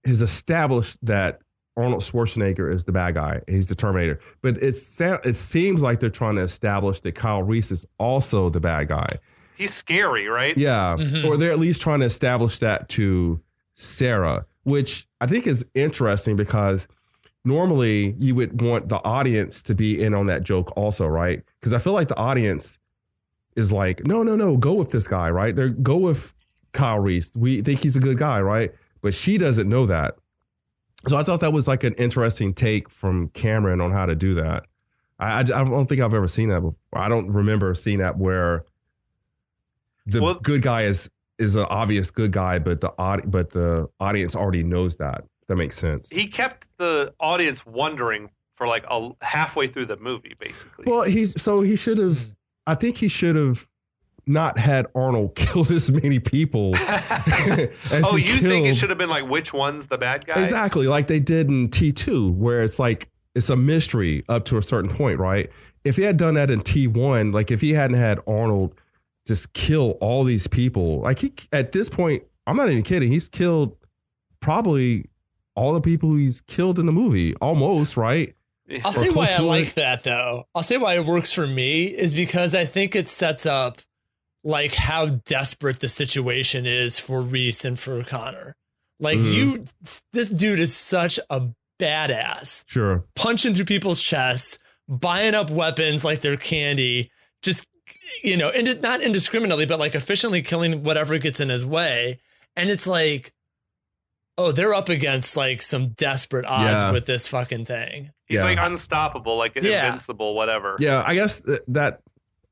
has established that Arnold Schwarzenegger is the bad guy. He's the Terminator. But it seems like they're trying to establish that Kyle Reese is also the bad guy. He's scary, right? Yeah. Or they're at least trying to establish that to Sarah, which I think is interesting because normally you would want the audience to be in on that joke also, right? Because I feel like the audience is like, no, go with this guy, right? Go with Kyle Reese. We think he's a good guy, right? But she doesn't know that. So I thought that was like an interesting take from Cameron on how to do that. I don't think I've ever seen that before. I don't remember seeing that where the good guy is an obvious good guy, but the audience already knows that. If that makes sense. He kept the audience wondering for like halfway through the movie, basically. Well, he should have. I think he should have not had Arnold kill this many people. Think it should have been like which one's the bad guy? Exactly, like they did in T2, where it's like it's a mystery up to a certain point, right? If he had done that in T1, like if he hadn't had Arnold just kill all these people, like at this point, I'm not even kidding, he's killed probably all the people he's killed in the movie, almost, right? I'll say why I like that, though. I'll say why it works for me is because I think it sets up like how desperate the situation is for Reese and for Connor. Like this dude is such a badass. Sure. Punching through people's chests, buying up weapons like they're candy, just, not indiscriminately, but like efficiently killing whatever gets in his way. And it's like, oh, they're up against like some desperate odds with this fucking thing. He's like unstoppable, like invincible, whatever. Yeah, I guess that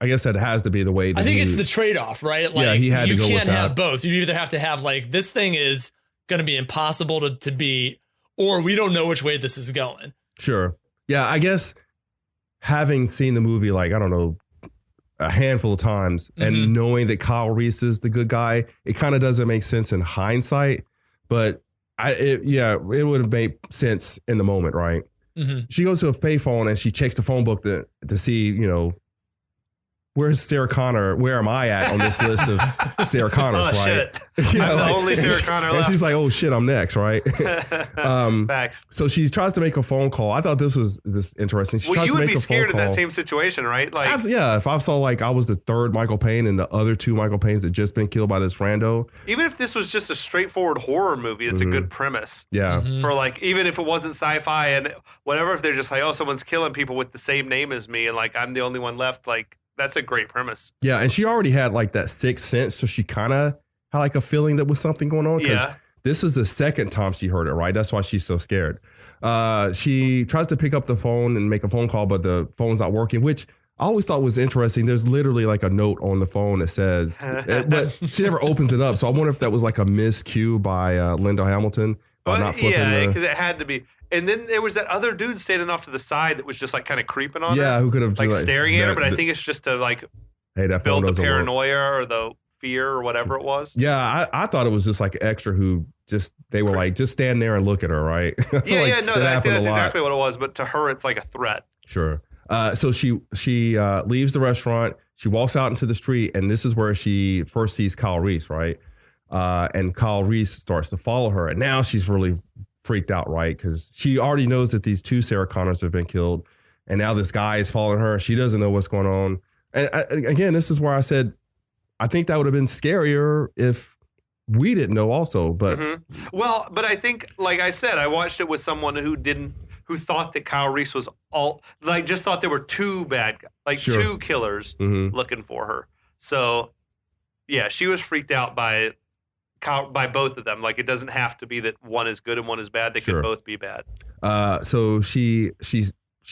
has to be the way. I think it's the trade-off, right? Like he had to go with that. You can't have both. You either have to have like this thing is going to be impossible to beat, or we don't know which way this is going. Sure. Yeah, I guess having seen the movie like, I don't know, a handful of times and knowing that Kyle Reese is the good guy, it kind of doesn't make sense in hindsight, but it would have made sense in the moment, right? She goes to a payphone and she checks the phone book to see, where's Sarah Connor? Where am I at on this list of Sarah Connors, right? Shit. I'm the only Sarah Connor left. And she's like, oh shit, I'm next, right? Facts. So she tries to make a phone call. I thought this was interesting. She tries you to would make be a scared phone in call. that same situation, right? Like, if I saw like I was the third Michael Payne and the other two Michael Paynes had just been killed by this rando. Even if this was just a straightforward horror movie, it's a good premise. Yeah. For like, even if it wasn't sci-fi and whatever, if they're just like, oh, someone's killing people with the same name as me and like I'm the only one left, like that's a great premise. Yeah, and she already had like that sixth sense, so she kind of had like a feeling that was something going on. Yeah. This is the second time she heard it, right? That's why she's so scared. She tries to pick up the phone and make a phone call, but the phone's not working, which I always thought was interesting. There's literally like a note on the phone that says, but she never opens it up. So I wonder if that was like a miscue by Linda Hamilton by not flipping because it had to be. And then there was that other dude standing off to the side that was just like kind of creeping on her. Yeah, who could have like staring at her, but I think it's just to like build the paranoia or the fear or whatever it was. Yeah, I thought it was just like extra who they were like, just stand there and look at her, right? I think that's exactly what it was. But to her, it's like a threat. Sure. So she leaves the restaurant. She walks out into the street, and this is where she first sees Kyle Reese, right? And Kyle Reese starts to follow her, and now she's really freaked out, right? Because she already knows that these two Sarah Connors have been killed, and now this guy is following her. She doesn't know what's going on. And again, this is where I said I think that would have been scarier if we didn't know also. But well, but I think, like I said, I watched it with someone who thought that Kyle Reese was just thought there were two bad guys, like two killers looking for her. So yeah, she was freaked out by both of them. Like, it doesn't have to be that one is good and one is bad. They could both be bad. So she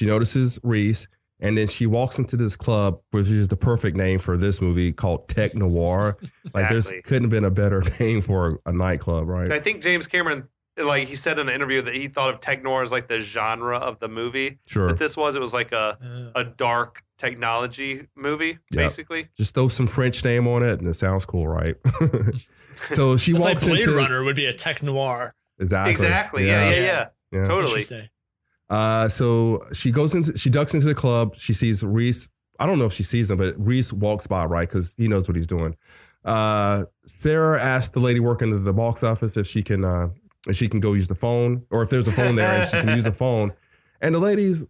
notices Reese, And then she walks into this club, which is the perfect name for this movie, called Tech Noir. Like, there couldn't have been a better name for a nightclub, right? I think James Cameron, like he said in an interview, that he thought of Tech Noir as like the genre of the movie. Sure. That this was. It was like a dark technology movie, basically. Just throw some French name on it, and it sounds cool, right? So she walks like Blade into Runner would be a Tech Noir. Exactly. Yeah. Totally. So she ducks into the club. She sees Reese. I don't know if she sees him, but Reese walks by, right? Because he knows what he's doing. Sarah asked the lady working at the box office if she can go use the phone, or if there's a phone there and she can use the phone. And the lady's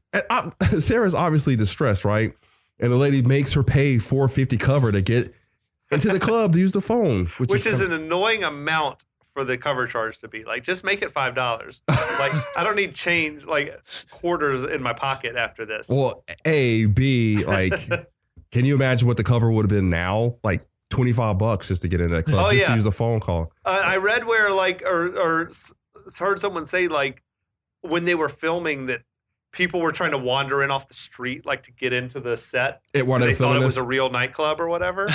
Sarah's obviously distressed, right? And the lady makes her pay $4.50 cover to get into the club to use the phone, which is an annoying amount for the cover charge to be. Like, just make it $5. Like, I don't need change, like quarters in my pocket after this. Well, A, B, like, can you imagine what the cover would have been now? Like $25 just to get into that club, to use the phone call. I read where, like, or heard someone say, like, when they were filming that people were trying to wander in off the street, like, to get into the set. They thought it was a real nightclub or whatever.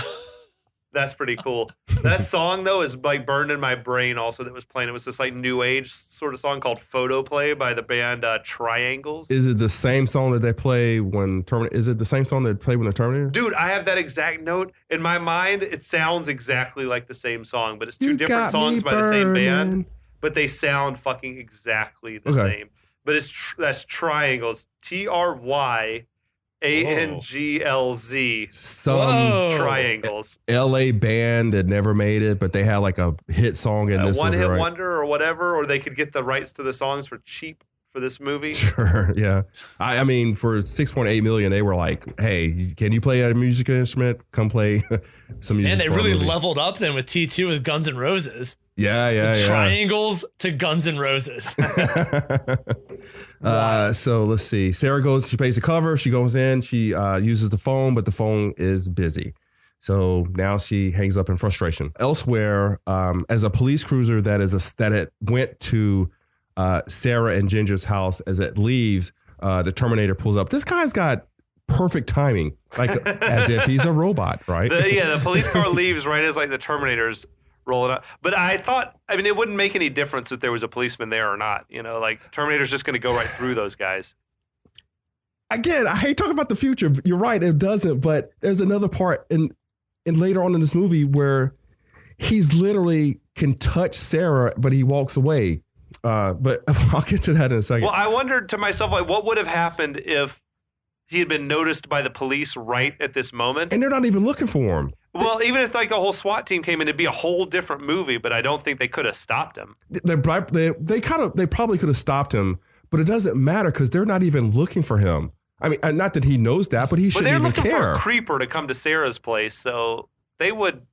That's pretty cool. That song, though, is like burned in my brain also that was playing. It was this like new age sort of song called Photo Play by the band Tryanglz. Is it the same song that they play when Terminator? Is it the same song that they play when the Terminator? Dude, I have that exact note. In my mind, it sounds exactly like the same song, but it's two different songs by the same band, but they sound fucking exactly the same. But that's Tryanglz. Tryanglz. Some Tryanglz. LA band that never made it, but they had like a hit song in this one movie, hit right? wonder or whatever, or they could get the rights to the songs for cheap for this movie. Sure, yeah. I mean, for $6.8 million, they were like, "Hey, can you play a music instrument? Come play some music." And they really leveled up then with T2 with Guns N' Roses. Yeah. Triangles to Guns N' Roses. So let's see. Sarah goes, she pays the cover. She goes in, she uses the phone, but the phone is busy. So now she hangs up in frustration. Elsewhere, as a police cruiser that went to Sarah and Ginger's house, as it leaves, the Terminator pulls up. This guy's got perfect timing, like as if he's a robot, right? The police car leaves right as like the Terminator's rolling up. But I thought, it wouldn't make any difference if there was a policeman there or not. You know, like Terminator's just going to go right through those guys. Again, I hate talking about the future. You're right, it doesn't. But there's another part in later on in this movie where he's literally can touch Sarah, but he walks away. But I'll get to that in a second. Well, I wondered to myself, like, what would have happened if he had been noticed by the police right at this moment? And they're not even looking for him. Well, even if like a whole SWAT team came in, it'd be a whole different movie. But I don't think they could have stopped him. They probably could have stopped him, but it doesn't matter because they're not even looking for him. I mean, not that he knows that, but he shouldn't even care. But they're looking for a creeper to come to Sarah's place, so they would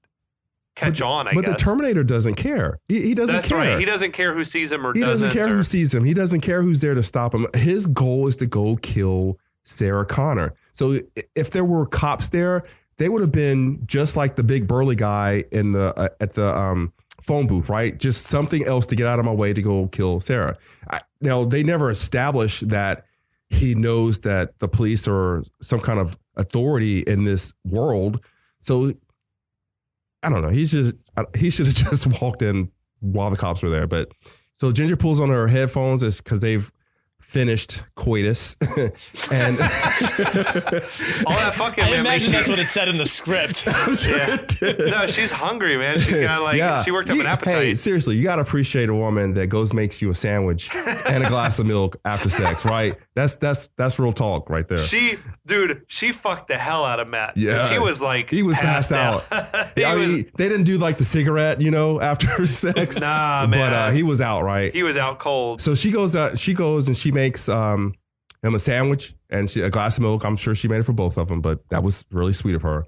catch on, I guess. But the Terminator doesn't care. He doesn't care. That's right. He doesn't care who sees him or doesn't. He doesn't care who sees him. He doesn't care who's there to stop him. His goal is to go kill Sarah Connor. So if there were cops there, they would have been just like the big burly guy in the at the phone booth, right? Just something else to get out of my way to go kill Sarah. Now, they never established that he knows that the police are some kind of authority in this world. So I don't know. He should have just walked in while the cops were there. But so Ginger pulls on her headphones because they've finished coitus. And all that fucking. I imagine that's what it said in the script. No, she's hungry, man. She's got she worked up an appetite. Hey, seriously, you got to appreciate a woman that makes you a sandwich and a glass of milk after sex, right? That's real talk right there. She fucked the hell out of Matt. Yeah, he was like passed out. They didn't do like the cigarette, after sex. Nah, man. But he was out, right? He was out cold. So she goes and she makes him a sandwich and a glass of milk. I'm sure she made it for both of them, but that was really sweet of her.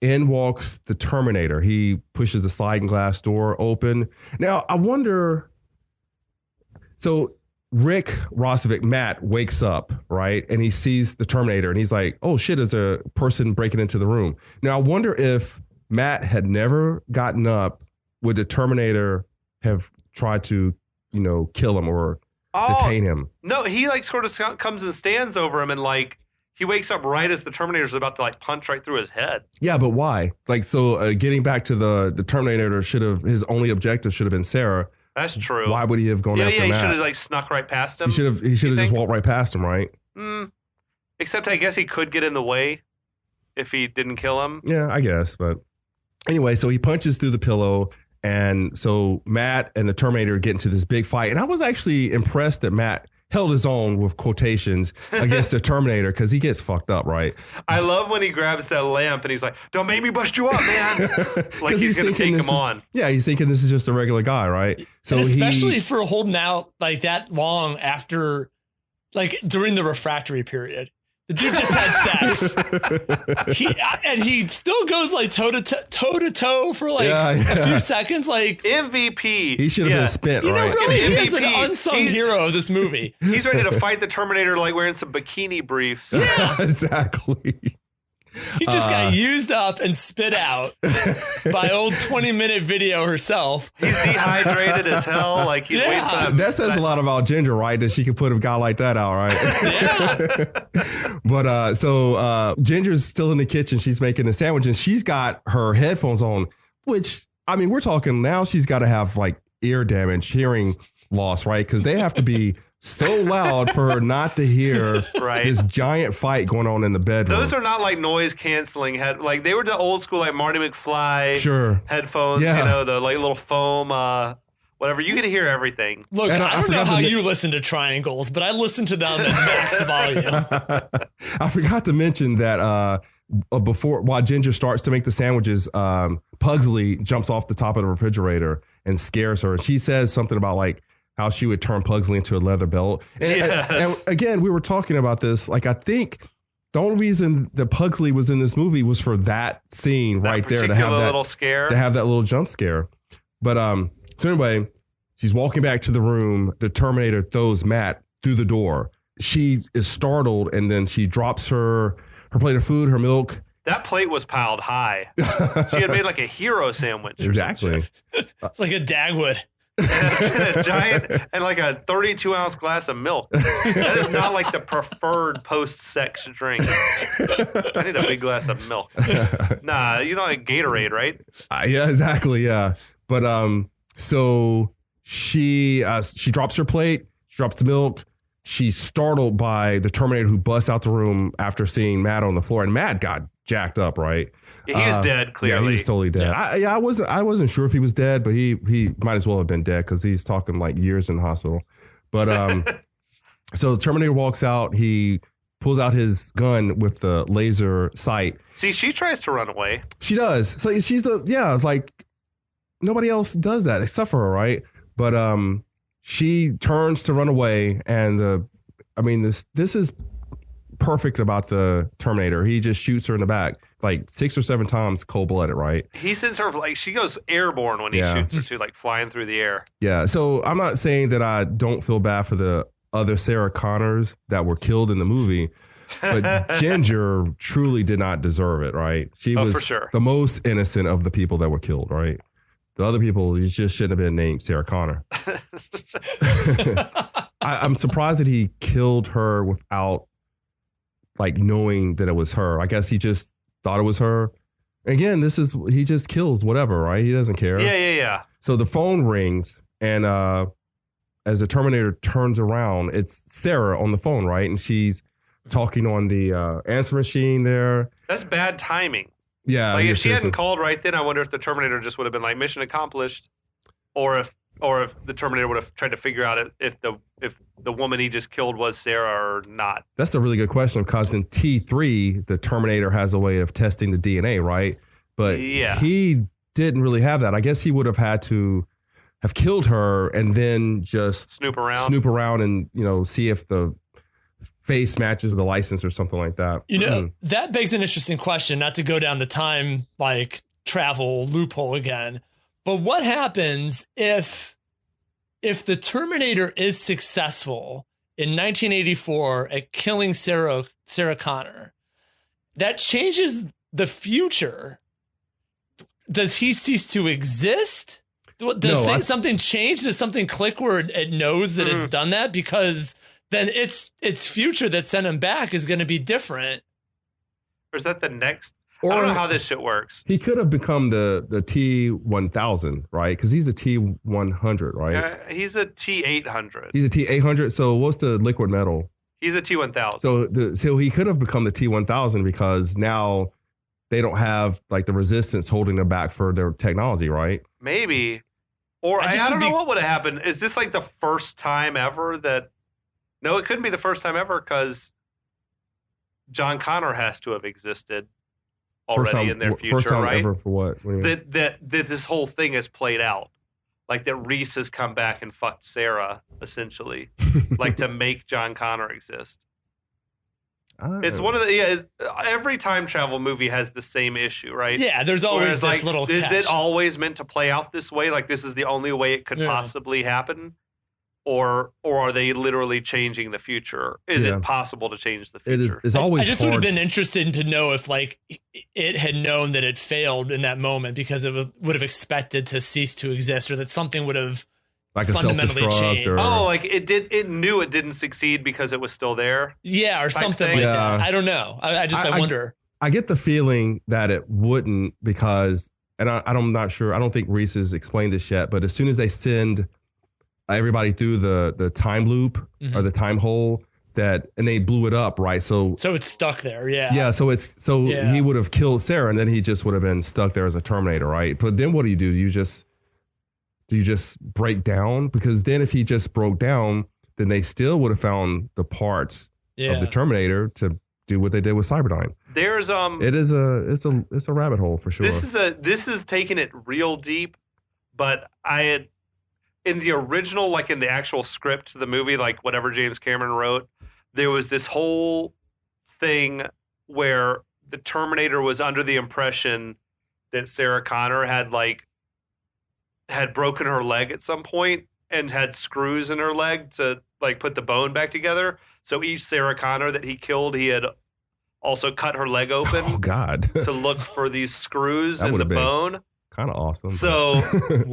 In walks the Terminator. He pushes the sliding glass door open. Now, I wonder, so Rick Rosovic, Matt, wakes up, right? And he sees the Terminator and he's like, oh shit, there's a person breaking into the room. Now, I wonder if Matt had never gotten up, would the Terminator have tried to, kill him or detain him? No, he like sort of comes and stands over him and like he wakes up right as the Terminator's about to like punch right through his head. Yeah, but why? Like, so getting back to the Terminator his only objective should have been Sarah. That's true. Why would he have gone after Matt? Matt? He should have like snuck right past him. He should have just walked right past him, right? Except I guess he could get in the way if he didn't kill him. Yeah, I guess. But anyway, so he punches through the pillow. And so Matt and the Terminator get into this big fight. And I was actually impressed that Matt held his own with quotations against the Terminator because he gets fucked up, right? I love when he grabs that lamp and he's like, don't make me bust you up, man. Like he's going to take him on. Yeah, he's thinking this is just a regular guy, right? So and especially for holding out like that long after, like during the refractory period. The dude just had sex. He still goes like toe to toe for like a few seconds. Like MVP. He should have been spent, right? Really, he is an unsung hero of this movie. He's ready to fight the Terminator like wearing some bikini briefs. Yeah, exactly. He just got used up and spit out by old 20-minute video herself. He's dehydrated as hell. Like he's waiting for that. That says a lot about Ginger, right? That she could put a guy like that out, right? Yeah. But so Ginger's still in the kitchen. She's making the sandwich and she's got her headphones on, which, I mean, we're talking now she's got to have like ear damage, hearing loss, right? Because they have to be so loud for her not to hear this giant fight going on in the bedroom. Those are not like noise canceling like they were the old school like Marty McFly headphones, you know, the like little foam whatever. You could hear everything. Look, I don't know how you listen to Tryanglz, but I listen to them at max volume. I forgot to mention that while Ginger starts to make the sandwiches, Pugsley jumps off the top of the refrigerator and scares her. She says something about like how she would turn Pugsley into a leather belt. And again, we were talking about this. Like, I think the only reason that Pugsley was in this movie was for that scene right there to have that little scare, to have that little jump scare. But so anyway, she's walking back to the room. The Terminator throws Matt through the door. She is startled, and then she drops her plate of food, her milk. That plate was piled high. She had made like a hero sandwich. Exactly. It's like a Dagwood. A giant and like a 32-ounce glass of milk. That is not like the preferred post-sex drink. I need a big glass of milk. Nah, you know, like Gatorade, right? Yeah, exactly. Yeah, but so she drops her plate. She drops the milk. She's startled by the Terminator who busts out the room after seeing Matt on the floor, and Matt got jacked up, right? Yeah, he was dead, clearly. Yeah, he was totally dead. Yeah. I wasn't sure if he was dead, but he might as well have been dead because he's talking like years in the hospital. But so the Terminator walks out. He pulls out his gun with the laser sight. See, she tries to run away. She does. So she's like nobody else does that except for her, right? But she turns to run away, and this is perfect about the Terminator. He just shoots her in the back like 6 or 7 times, cold-blooded, right? He sends her like she goes airborne when he shoots her too, like flying through the air. Yeah. So I'm not saying that I don't feel bad for the other Sarah Connors that were killed in the movie, but Ginger truly did not deserve it, right? She was for sure the most innocent of the people that were killed, right? The other people, you just shouldn't have been named Sarah Connor. I'm surprised that he killed her without like knowing that it was her. I guess he just thought it was her. Again, he just kills whatever, right? He doesn't care. Yeah. So the phone rings, and as the Terminator turns around, it's Sarah on the phone, right? And she's talking on the answer machine there. That's bad timing. Yeah. Like if she hadn't called right then, I wonder if the Terminator just would have been like mission accomplished, or if the Terminator would have tried to figure out if the woman he just killed was Sarah or not. That's a really good question, because in T3, the Terminator has a way of testing the DNA, right? But he didn't really have that. I guess he would have had to have killed her and then just snoop around and, see if the face matches the license or something like that. That begs an interesting question, not to go down the time like travel loophole again. But what happens if the Terminator is successful in 1984 at killing Sarah Connor? That changes the future. Does he cease to exist? Does something change? Does something click where it knows that it's done that? Because then its future that sent him back is going to be different. Or is that the next? Or I don't know how this shit works. He could have become the T1000, right? Because he's a T100, right? He's a T800. He's a T800. So what's the liquid metal? He's a T1000. So he could have become the T1000 because now they don't have like the resistance holding them back for their technology, right? Maybe. Or I don't know what would have happened. Is this like the first time ever that... No, it couldn't be the first time ever because John Connor has to have existed already in their future, first time right? Ever for what? What do you mean? That this whole thing has played out. Like that Reese has come back and fucked Sarah, essentially. Like to make John Connor exist. It's one of the every time travel movie has the same issue, right? Yeah, there's always this little is catch. it always meant to play out this way? Like this is the only way it could possibly happen? Or are they literally changing the future? Is it possible to change the future? It's always I just would have been interested to know if like it had known that it failed in that moment because it would have expected to cease to exist, or that something would have like fundamentally changed. Like it knew it didn't succeed because it was still there. Yeah, or something like that. I don't know. I wonder. I get the feeling that it wouldn't because, and I'm not sure. I don't think Reese has explained this yet, but as soon as they send everybody through the time loop or the time hole, and they blew it up, right? So it's stuck there, yeah. Yeah, he would have killed Sarah, and then he just would have been stuck there as a Terminator, right? But then what do? You just break down? Because then if he just broke down, then they still would have found the parts of the Terminator to do what they did with Cyberdyne. There's it's a rabbit hole for sure. This is taking it real deep, but in the original, like in the actual script to the movie, like whatever James Cameron wrote, there was this whole thing where the Terminator was under the impression that Sarah Connor had broken her leg at some point and had screws in her leg to like put the bone back together. So each Sarah Connor that he killed, he had also cut her leg open. Oh God! To look for these screws in the bone. Kind of awesome. So,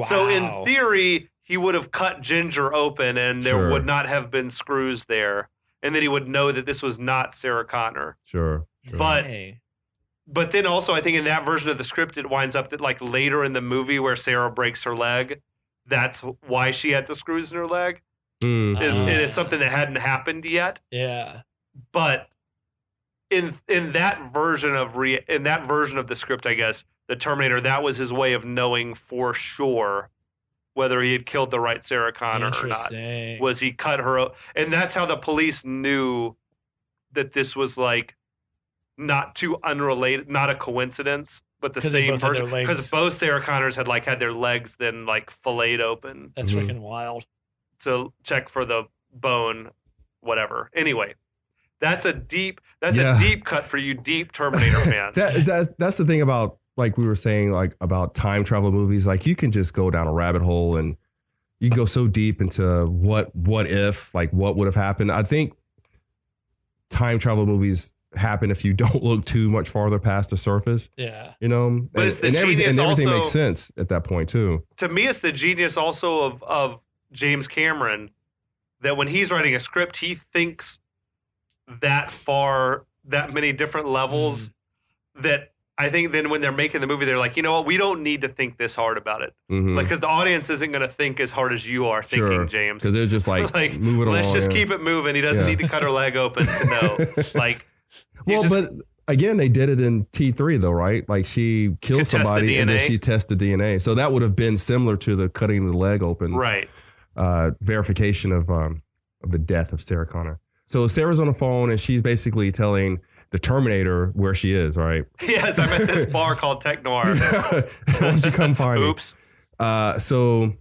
so in theory, he would have cut Ginger open and there would not have been screws there. And then he would know that this was not Sarah Connor. Sure. But then also, I think in that version of the script, it winds up that like later in the movie where Sarah breaks her leg, that's why she had the screws in her leg. It is something that hadn't happened yet. Yeah. But in that version of the script, I guess, the Terminator, that was his way of knowing for sure whether he had killed the right Sarah Connor or not. Was he cut her? And that's how the police knew that this was like not too unrelated, not a coincidence, but the same person. Because both Sarah Connors had like had their legs then like filleted open. That's freaking wild. To check for the bone, whatever. Anyway, that's a deep cut for you deep Terminator fans. That's the thing about, like we were saying, like about time travel movies, like you can just go down a rabbit hole and you can go so deep into what if, like what would have happened. I think time travel movies happen if you don't look too much farther past the surface. Yeah. You know, but and everything makes sense at that point too. To me, it's the genius also of James Cameron that when he's writing a script, he thinks that far, that many different levels that I think then when they're making the movie, they're like, you know what? We don't need to think this hard about it. Like, because the audience isn't going to think as hard as you are thinking, James. Because they're just like moving along. Let's just keep it moving. He doesn't need to cut her leg open to know. Like, but again, they did it in T3 though, right? Like she killed somebody and then she tested DNA. So that would have been similar to the cutting the leg open, right? Verification of the death of Sarah Connor. So Sarah's on the phone and she's basically telling the Terminator where she is, right? Yes, I'm at this bar called Tech Noir. Why don't you come find me? Oops. So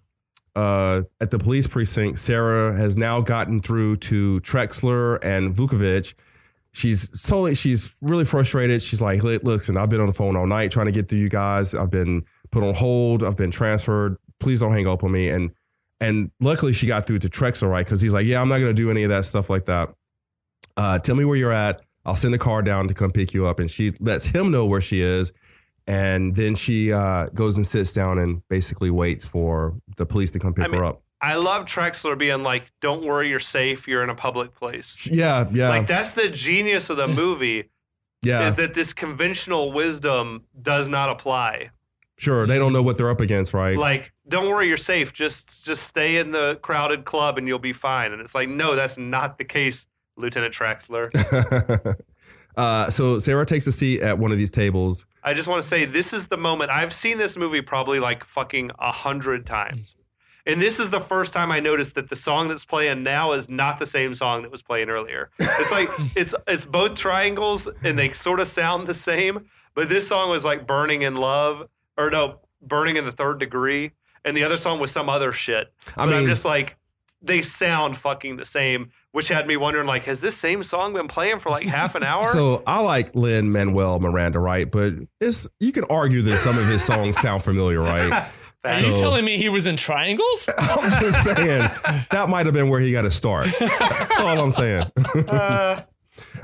at the police precinct, Sarah has now gotten through to Trexler and Vukovic. She's really frustrated. She's like, listen, I've been on the phone all night trying to get through you guys. I've been put on hold. I've been transferred. Please don't hang up on me. And luckily she got through to Trexler, right? Because he's like, yeah, I'm not going to do any of that stuff like that. Tell me where you're at. I'll send a car down to come pick you up. And she lets him know where she is. And then she goes and sits down and basically waits for the police to come pick her up. I love Trexler being like, "Don't worry, you're safe. You're in a public place." Yeah. Like that's the genius of the movie. Yeah. Is that this conventional wisdom does not apply? Sure, they don't know what they're up against, right? Like, don't worry, you're safe. Just stay in the crowded club and you'll be fine. And it's like, no, that's not the case, Lieutenant Trexler. So Sarah takes a seat at one of these tables. I just want to say, this is the moment. I've seen this movie probably like fucking 100 times. And this is the first time I noticed that the song that's playing now is not the same song that was playing earlier. It's like, it's both Tryanglz and they sort of sound the same. But this song was like Burning in Love, or no, Burning in the Third Degree. And the other song was some other shit. But I'm just like, they sound fucking the same, which had me wondering, like, has this same song been playing for like half an hour? So I like Lin-Manuel Miranda, right? But you can argue that some of his songs sound familiar, right? Are you telling me he was in Tryanglz? I'm just saying that might have been where he got to start. That's all I'm saying.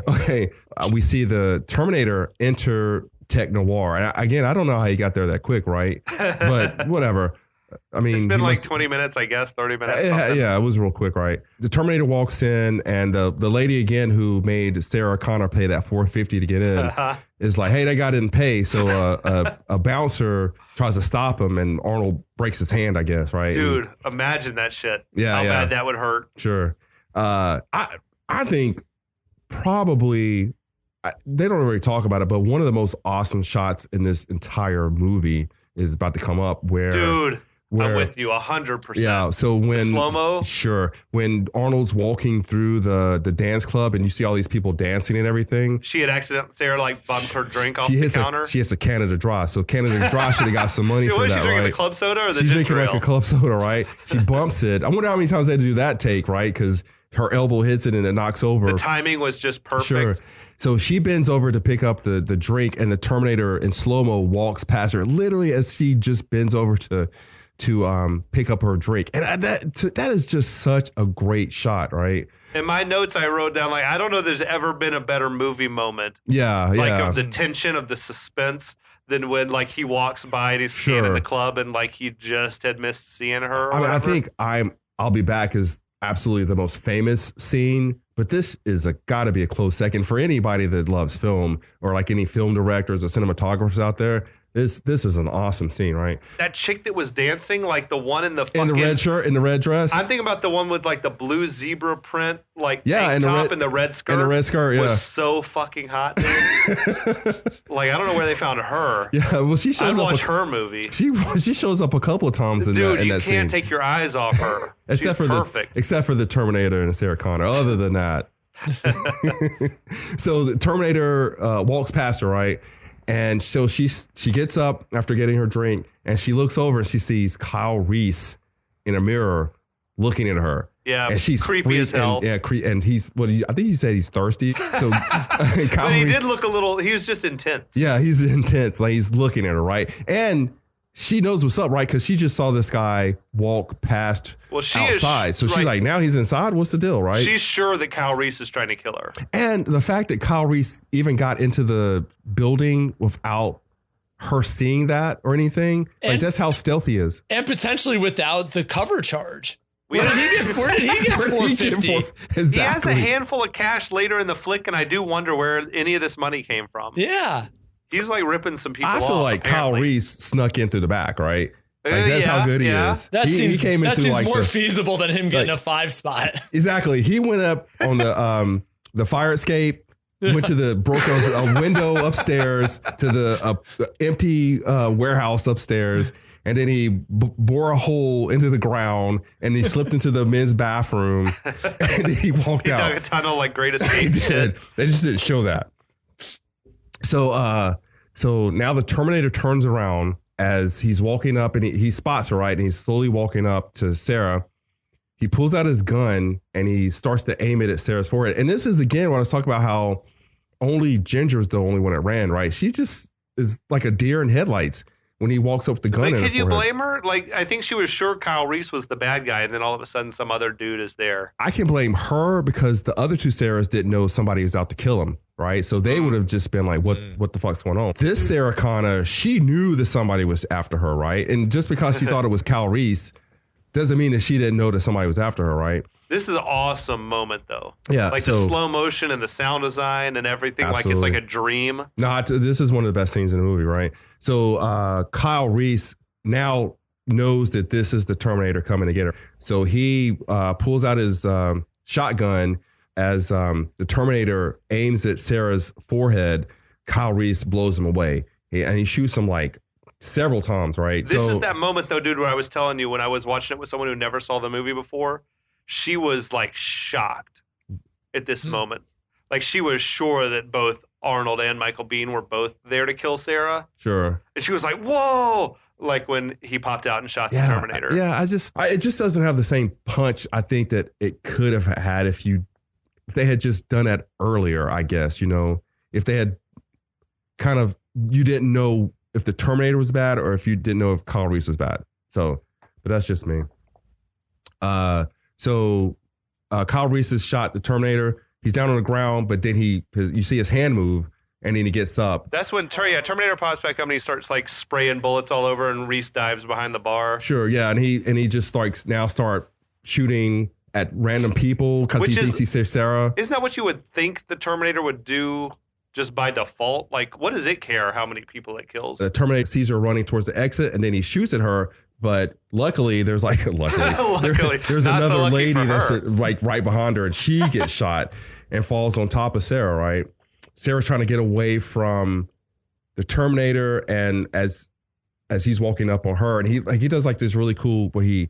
Okay, we see the Terminator enter Tech Noir. And again, I don't know how he got there that quick, right? But whatever. I mean, it's been like 20 minutes, I guess, 30 minutes. Yeah, it was real quick, right? The Terminator walks in, and the lady again who made Sarah Connor pay that $450 to get in is like, "Hey, that guy didn't pay." So a bouncer tries to stop him, and Arnold breaks his hand, I guess, right? Dude, imagine that shit. Yeah, how bad that would hurt. Sure. I think probably they don't really talk about it, but one of the most awesome shots in this entire movie is about to come up where. Dude. I'm with you 100%. Yeah, so when slow-mo? Sure. When Arnold's walking through the dance club and you see all these people dancing and everything. She had Sarah like bumped her drink off the counter. She has a Canada Dry. So Canada Dry should have got some money for that, right? Was she drinking the club soda or the She's ginger drinking ale? like a club soda, right? She bumps it. I wonder how many times they had to do that take, right? Because her elbow hits it and it knocks over. The timing was just perfect. Sure. So she bends over to pick up the drink, and the Terminator in slow-mo walks past her literally as she just bends over to pick up her drink. And that is just such a great shot, right? In my notes, I wrote down, like, I don't know there's ever been a better movie moment. Yeah, like, of the tension, of the suspense, than when, like, he walks by and he's scanning the club and, like, he just had missed seeing her. I think I'll Be Back is absolutely the most famous scene, but this is got to be a close second for anybody that loves film, or like any film directors or cinematographers out there. This is an awesome scene, right? That chick that was dancing, like the one in the fucking... In the red shirt, in the red dress? I'm thinking about the one with like the blue zebra print, like tank top and the red skirt. And the red skirt, was so fucking hot, dude. Like, I don't know where they found her. Yeah, well, she shows I'd up... watch her movie. She shows up a couple of times in that scene. Dude, you can't take your eyes off her. She's perfect. Except for the Terminator and Sarah Connor. Other than that. So the Terminator walks past her, right? And so she gets up after getting her drink, and she looks over and she sees Kyle Reese in a mirror looking at her. Yeah, and she's creepy as hell. And he's I think he said he's thirsty. So, but he did look a little. He was just intense. Yeah, he's intense. Like, he's looking at her, right? And she knows what's up, right? Because she just saw this guy walk past outside. So she's like, now he's inside? What's the deal, right? She's sure that Kyle Reese is trying to kill her. And the fact that Kyle Reese even got into the building without her seeing that or anything, like, that's how stealthy he is. And potentially without the cover charge. Where did he get 450? Exactly. He has a handful of cash later in the flick, and I do wonder where any of this money came from. Yeah. He's like ripping some people off. I feel like apparently. Kyle Reese snuck in through the back, right? Like, that's how good he is. That seems like more feasible than him getting a 5 spot. Exactly. He went up on the fire escape, went to broke a window upstairs to the empty warehouse upstairs, and then he bore a hole into the ground, and he slipped into the men's bathroom, and he walked out. He dug a tunnel like Great Escape shit. They just didn't show that. So now the Terminator turns around as he's walking up, and he spots her, right? And he's slowly walking up to Sarah. He pulls out his gun and he starts to aim it at Sarah's forehead. And this is, again, when I was talking about how only Ginger's the only one that ran, right? She just is like a deer in headlights when he walks up with the gun. But could you blame her? Like, I think she was sure Kyle Reese was the bad guy, and then all of a sudden some other dude is there. I can blame her because the other two Sarahs didn't know somebody was out to kill him, right? So they would have just been like, what the fuck's going on? This Sarah Connor, she knew that somebody was after her, right? And just because she thought it was Kyle Reese Doesn't mean that she didn't know that somebody was after her, right? This is an awesome moment, though. Yeah. Like the slow motion and the sound design and everything. Absolutely. Like it's like a dream. No, this is one of the best scenes in the movie, right? So Kyle Reese now knows that this is the Terminator coming to get her. So he pulls out his shotgun as the Terminator aims at Sarah's forehead. Kyle Reese blows him away. And he shoots him like several times, right? This is that moment, though, dude, where I was telling you when I was watching it with someone who never saw the movie before, she was like shocked at this moment. Like she was sure that both Arnold and Michael Biehn were both there to kill Sarah. Sure. And she was like, whoa, like when he popped out and shot the Terminator. Yeah, it just doesn't have the same punch I think that it could have had if they had just done that earlier, I guess, if they had kind of, you didn't know if the Terminator was bad or if you didn't know if Kyle Reese was bad. So, but that's just me. So Kyle Reese has shot the Terminator. He's down on the ground, but then you see his hand move, and then he gets up. That's when Terminator pops back up and he starts like spraying bullets all over, and Reese dives behind the bar. Sure, yeah, and he just start shooting at random people because he thinks he saves Sarah. Isn't that what you would think the Terminator would do? Just by default, like what does it care how many people it kills? The Terminator sees her running towards the exit, and then he shoots at her. But luckily, there's there's another lady that's like right behind her, and she gets shot and falls on top of Sarah. Right, Sarah's trying to get away from the Terminator, and as he's walking up on her, and he does like this really cool where he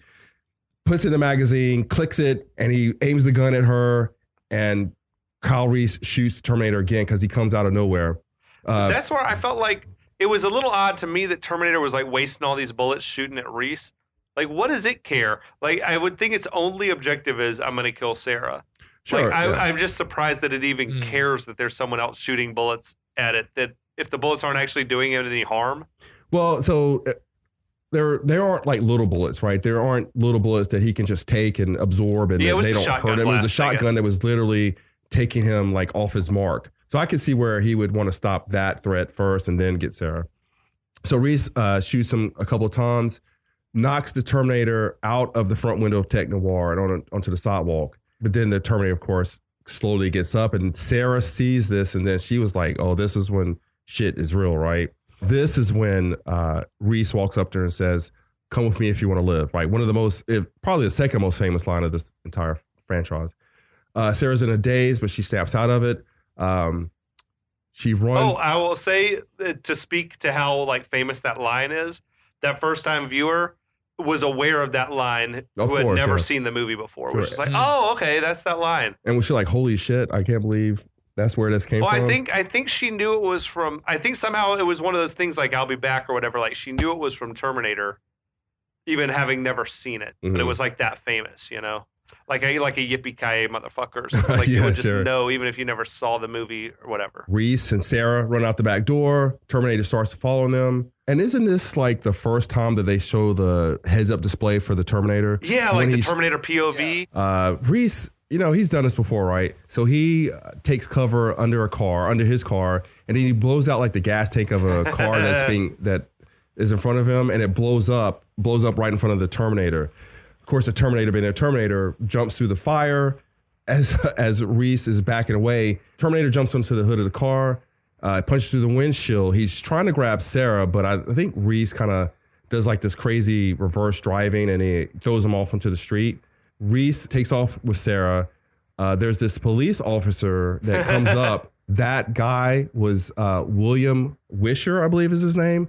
puts it in the magazine, clicks it, and he aims the gun at her, and Kyle Reese shoots Terminator again because he comes out of nowhere. That's where I felt like it was a little odd to me that Terminator was like wasting all these bullets shooting at Reese. Like, what does it care? Like, I would think its only objective is I'm going to kill Sarah. Sure, like, I'm just surprised that it even cares that there's someone else shooting bullets at it. That if the bullets aren't actually doing it any harm. Well, so there aren't like little bullets, right? There aren't little bullets that he can just take and absorb and they don't hurt him. It was a shotgun that was literally taking him like off his mark. So I could see where he would want to stop that threat first and then get Sarah. So Reese shoots him a couple of times, knocks the Terminator out of the front window of Tech Noir and onto the sidewalk. But then the Terminator, of course, slowly gets up, and Sarah sees this, and then she was like, oh, this is when shit is real, right? This is when Reese walks up to her and says, come with me if you want to live, right? One of the probably the second most famous line of this entire franchise. Sarah's in a daze, but she snaps out of it. She runs. Oh, I will say to speak to how like famous that line is. That first time viewer was aware of that line who had never seen the movie before. Sure. Which is like, oh, okay, that's that line. And was she like, holy shit, I can't believe that's where this came from? I think she knew it was from. I think somehow it was one of those things like I'll be back or whatever. Like she knew it was from Terminator, even having never seen it. But it was like that famous, Like a yippee-ki-yay motherfucker or something. Like you would just know even if you never saw the movie or whatever. Reese and Sarah run out the back door. Terminator starts to follow them. And isn't this like the first time that they show the heads-up display for the Terminator? Yeah, like the Terminator POV. Yeah. Reese, he's done this before, right? So he takes cover under his car, and then he blows out like the gas tank of a car that is in front of him, and it blows up right in front of the Terminator. Of course, the Terminator, being a Terminator, jumps through the fire as Reese is backing away. Terminator jumps onto the hood of the car, punches through the windshield. He's trying to grab Sarah, but I think Reese kind of does like this crazy reverse driving, and he throws him off onto the street. Reese takes off with Sarah. There's this police officer that comes up. That guy was William Wisher, I believe is his name.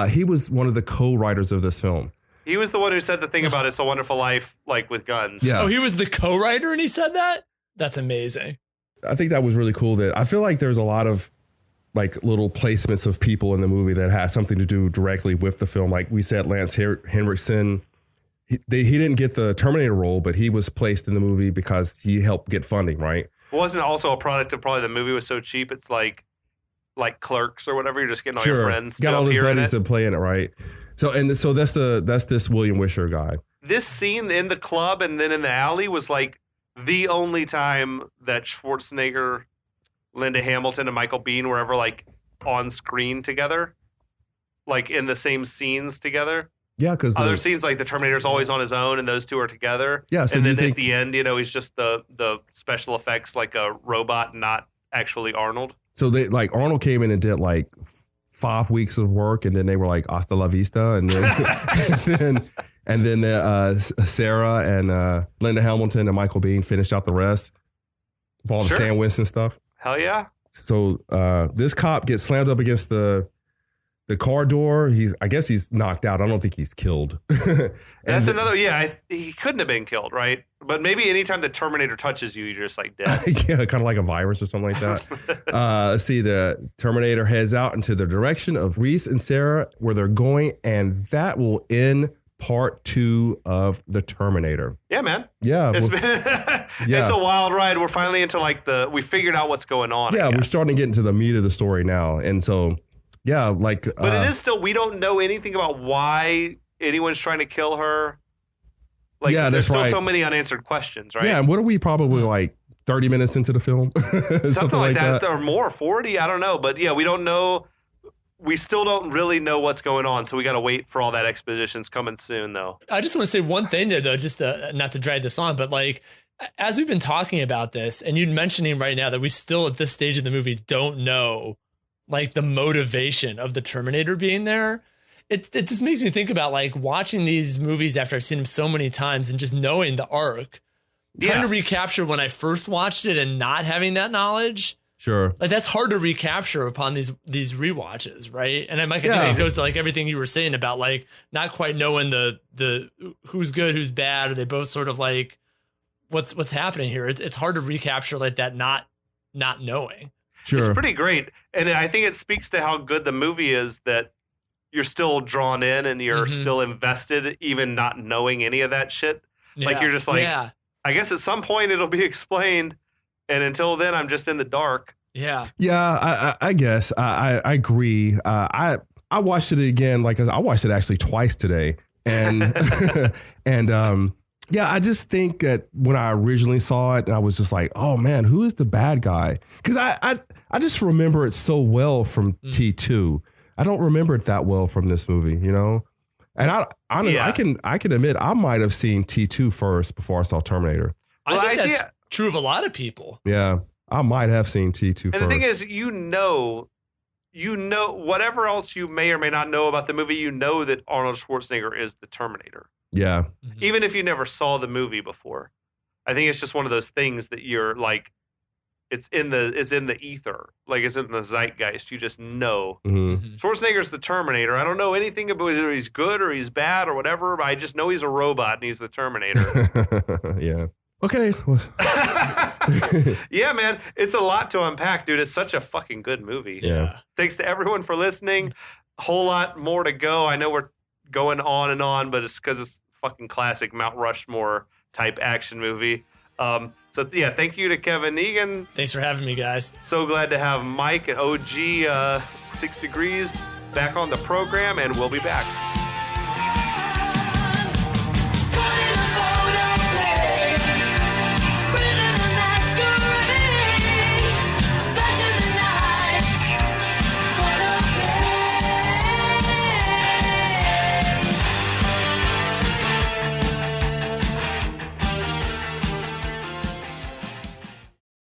He was one of the co-writers of this film. He was the one who said the thing about It's a Wonderful Life, like with guns. Yeah. Oh, he was the co-writer and he said that? That's amazing. I think that was really cool. That I feel like there's a lot of like little placements of people in the movie that had something to do directly with the film. Like we said, Lance Henriksen, he didn't get the Terminator role, but he was placed in the movie because he helped get funding, right? Wasn't it also a product of probably the movie was so cheap, it's like Clerks or whatever, you're just getting all your friends got all his buddies to play in it, right? So that's this William Wisher guy. This scene in the club and then in the alley was like the only time that Schwarzenegger, Linda Hamilton, and Michael Biehn were ever like on screen together, like in the same scenes together. Yeah, because other scenes like the Terminator's always on his own and those two are together. Yeah, so and do then you at the end, he's just the special effects like a robot, not actually Arnold. So they like Arnold came in and did like 5 weeks of work, and then they were like hasta la vista, and then and then Sarah and Linda Hamilton and Michael Biehn finished out the rest of all the Stan Winston stuff. Hell yeah! So this cop gets slammed up against the car door. I guess he's knocked out. I don't think he's killed. That's another. Yeah, he couldn't have been killed, right? But maybe anytime the Terminator touches you, you're just like dead. Yeah, kind of like a virus or something like that. Let's see. The Terminator heads out into the direction of Reese and Sarah, where they're going, and that will end part 2 of the Terminator. Yeah, man. Yeah, it's a wild ride. We're finally into like we figured out what's going on. Yeah, we're starting to get into the meat of the story now, and so yeah, like. But it is still, we don't know anything about why anyone's trying to kill her. Like, yeah, there's still right. so many unanswered questions, right? Yeah, and what are we probably like 30 minutes into the film? Something like that, or more, 40, I don't know. But yeah, we don't know. We still don't really know what's going on, so we got to wait for all that exposition's coming soon, though. I just want to say one thing there, though, just not to drag this on, but like, as we've been talking about this, and you're mentioning right now that we still at this stage of the movie don't know like the motivation of the Terminator being there. It just makes me think about like watching these movies after I've seen them so many times and just knowing the arc, trying to recapture when I first watched it and not having that knowledge. Sure. Like that's hard to recapture upon these rewatches, right? And I think it goes to like everything you were saying about like not quite knowing the who's good, who's bad, or they both sort of like what's happening here. It's hard to recapture like that not knowing. Sure. It's pretty great. And I think it speaks to how good the movie is that you're still drawn in and you're still invested, even not knowing any of that shit. Yeah. Like you're just like, I guess at some point it'll be explained. And until then, I'm just in the dark. Yeah. Yeah, I guess. I agree. I watched it again. Like I watched it actually twice today. And, yeah, I just think that when I originally saw it, I was just like, oh man, who is the bad guy? Because I just remember it so well from T2. I don't remember it that well from this movie, you know? And I can admit I might have seen T2 first before I saw Terminator. I think that's true of a lot of people. Yeah, I might have seen T2 first. And the thing is, you know, whatever else you may or may not know about the movie, you know that Arnold Schwarzenegger is the Terminator. Yeah. Even if you never saw the movie before. I think it's just one of those things that you're like, it's in the ether. Like it's in the zeitgeist. You just know. Schwarzenegger's the Terminator. I don't know anything about whether he's good or he's bad or whatever, but I just know he's a robot and he's the Terminator. Yeah. Okay. Yeah, man. It's a lot to unpack, dude. It's such a fucking good movie. Yeah. Thanks to everyone for listening. Whole lot more to go. I know we're going on, but it's because it's fucking classic Mount Rushmore type action movie. So yeah, thank you to Kevin Egan. Thanks for having me, guys. So glad to have Mike and OG 6 Degrees back on the program, and we'll be back.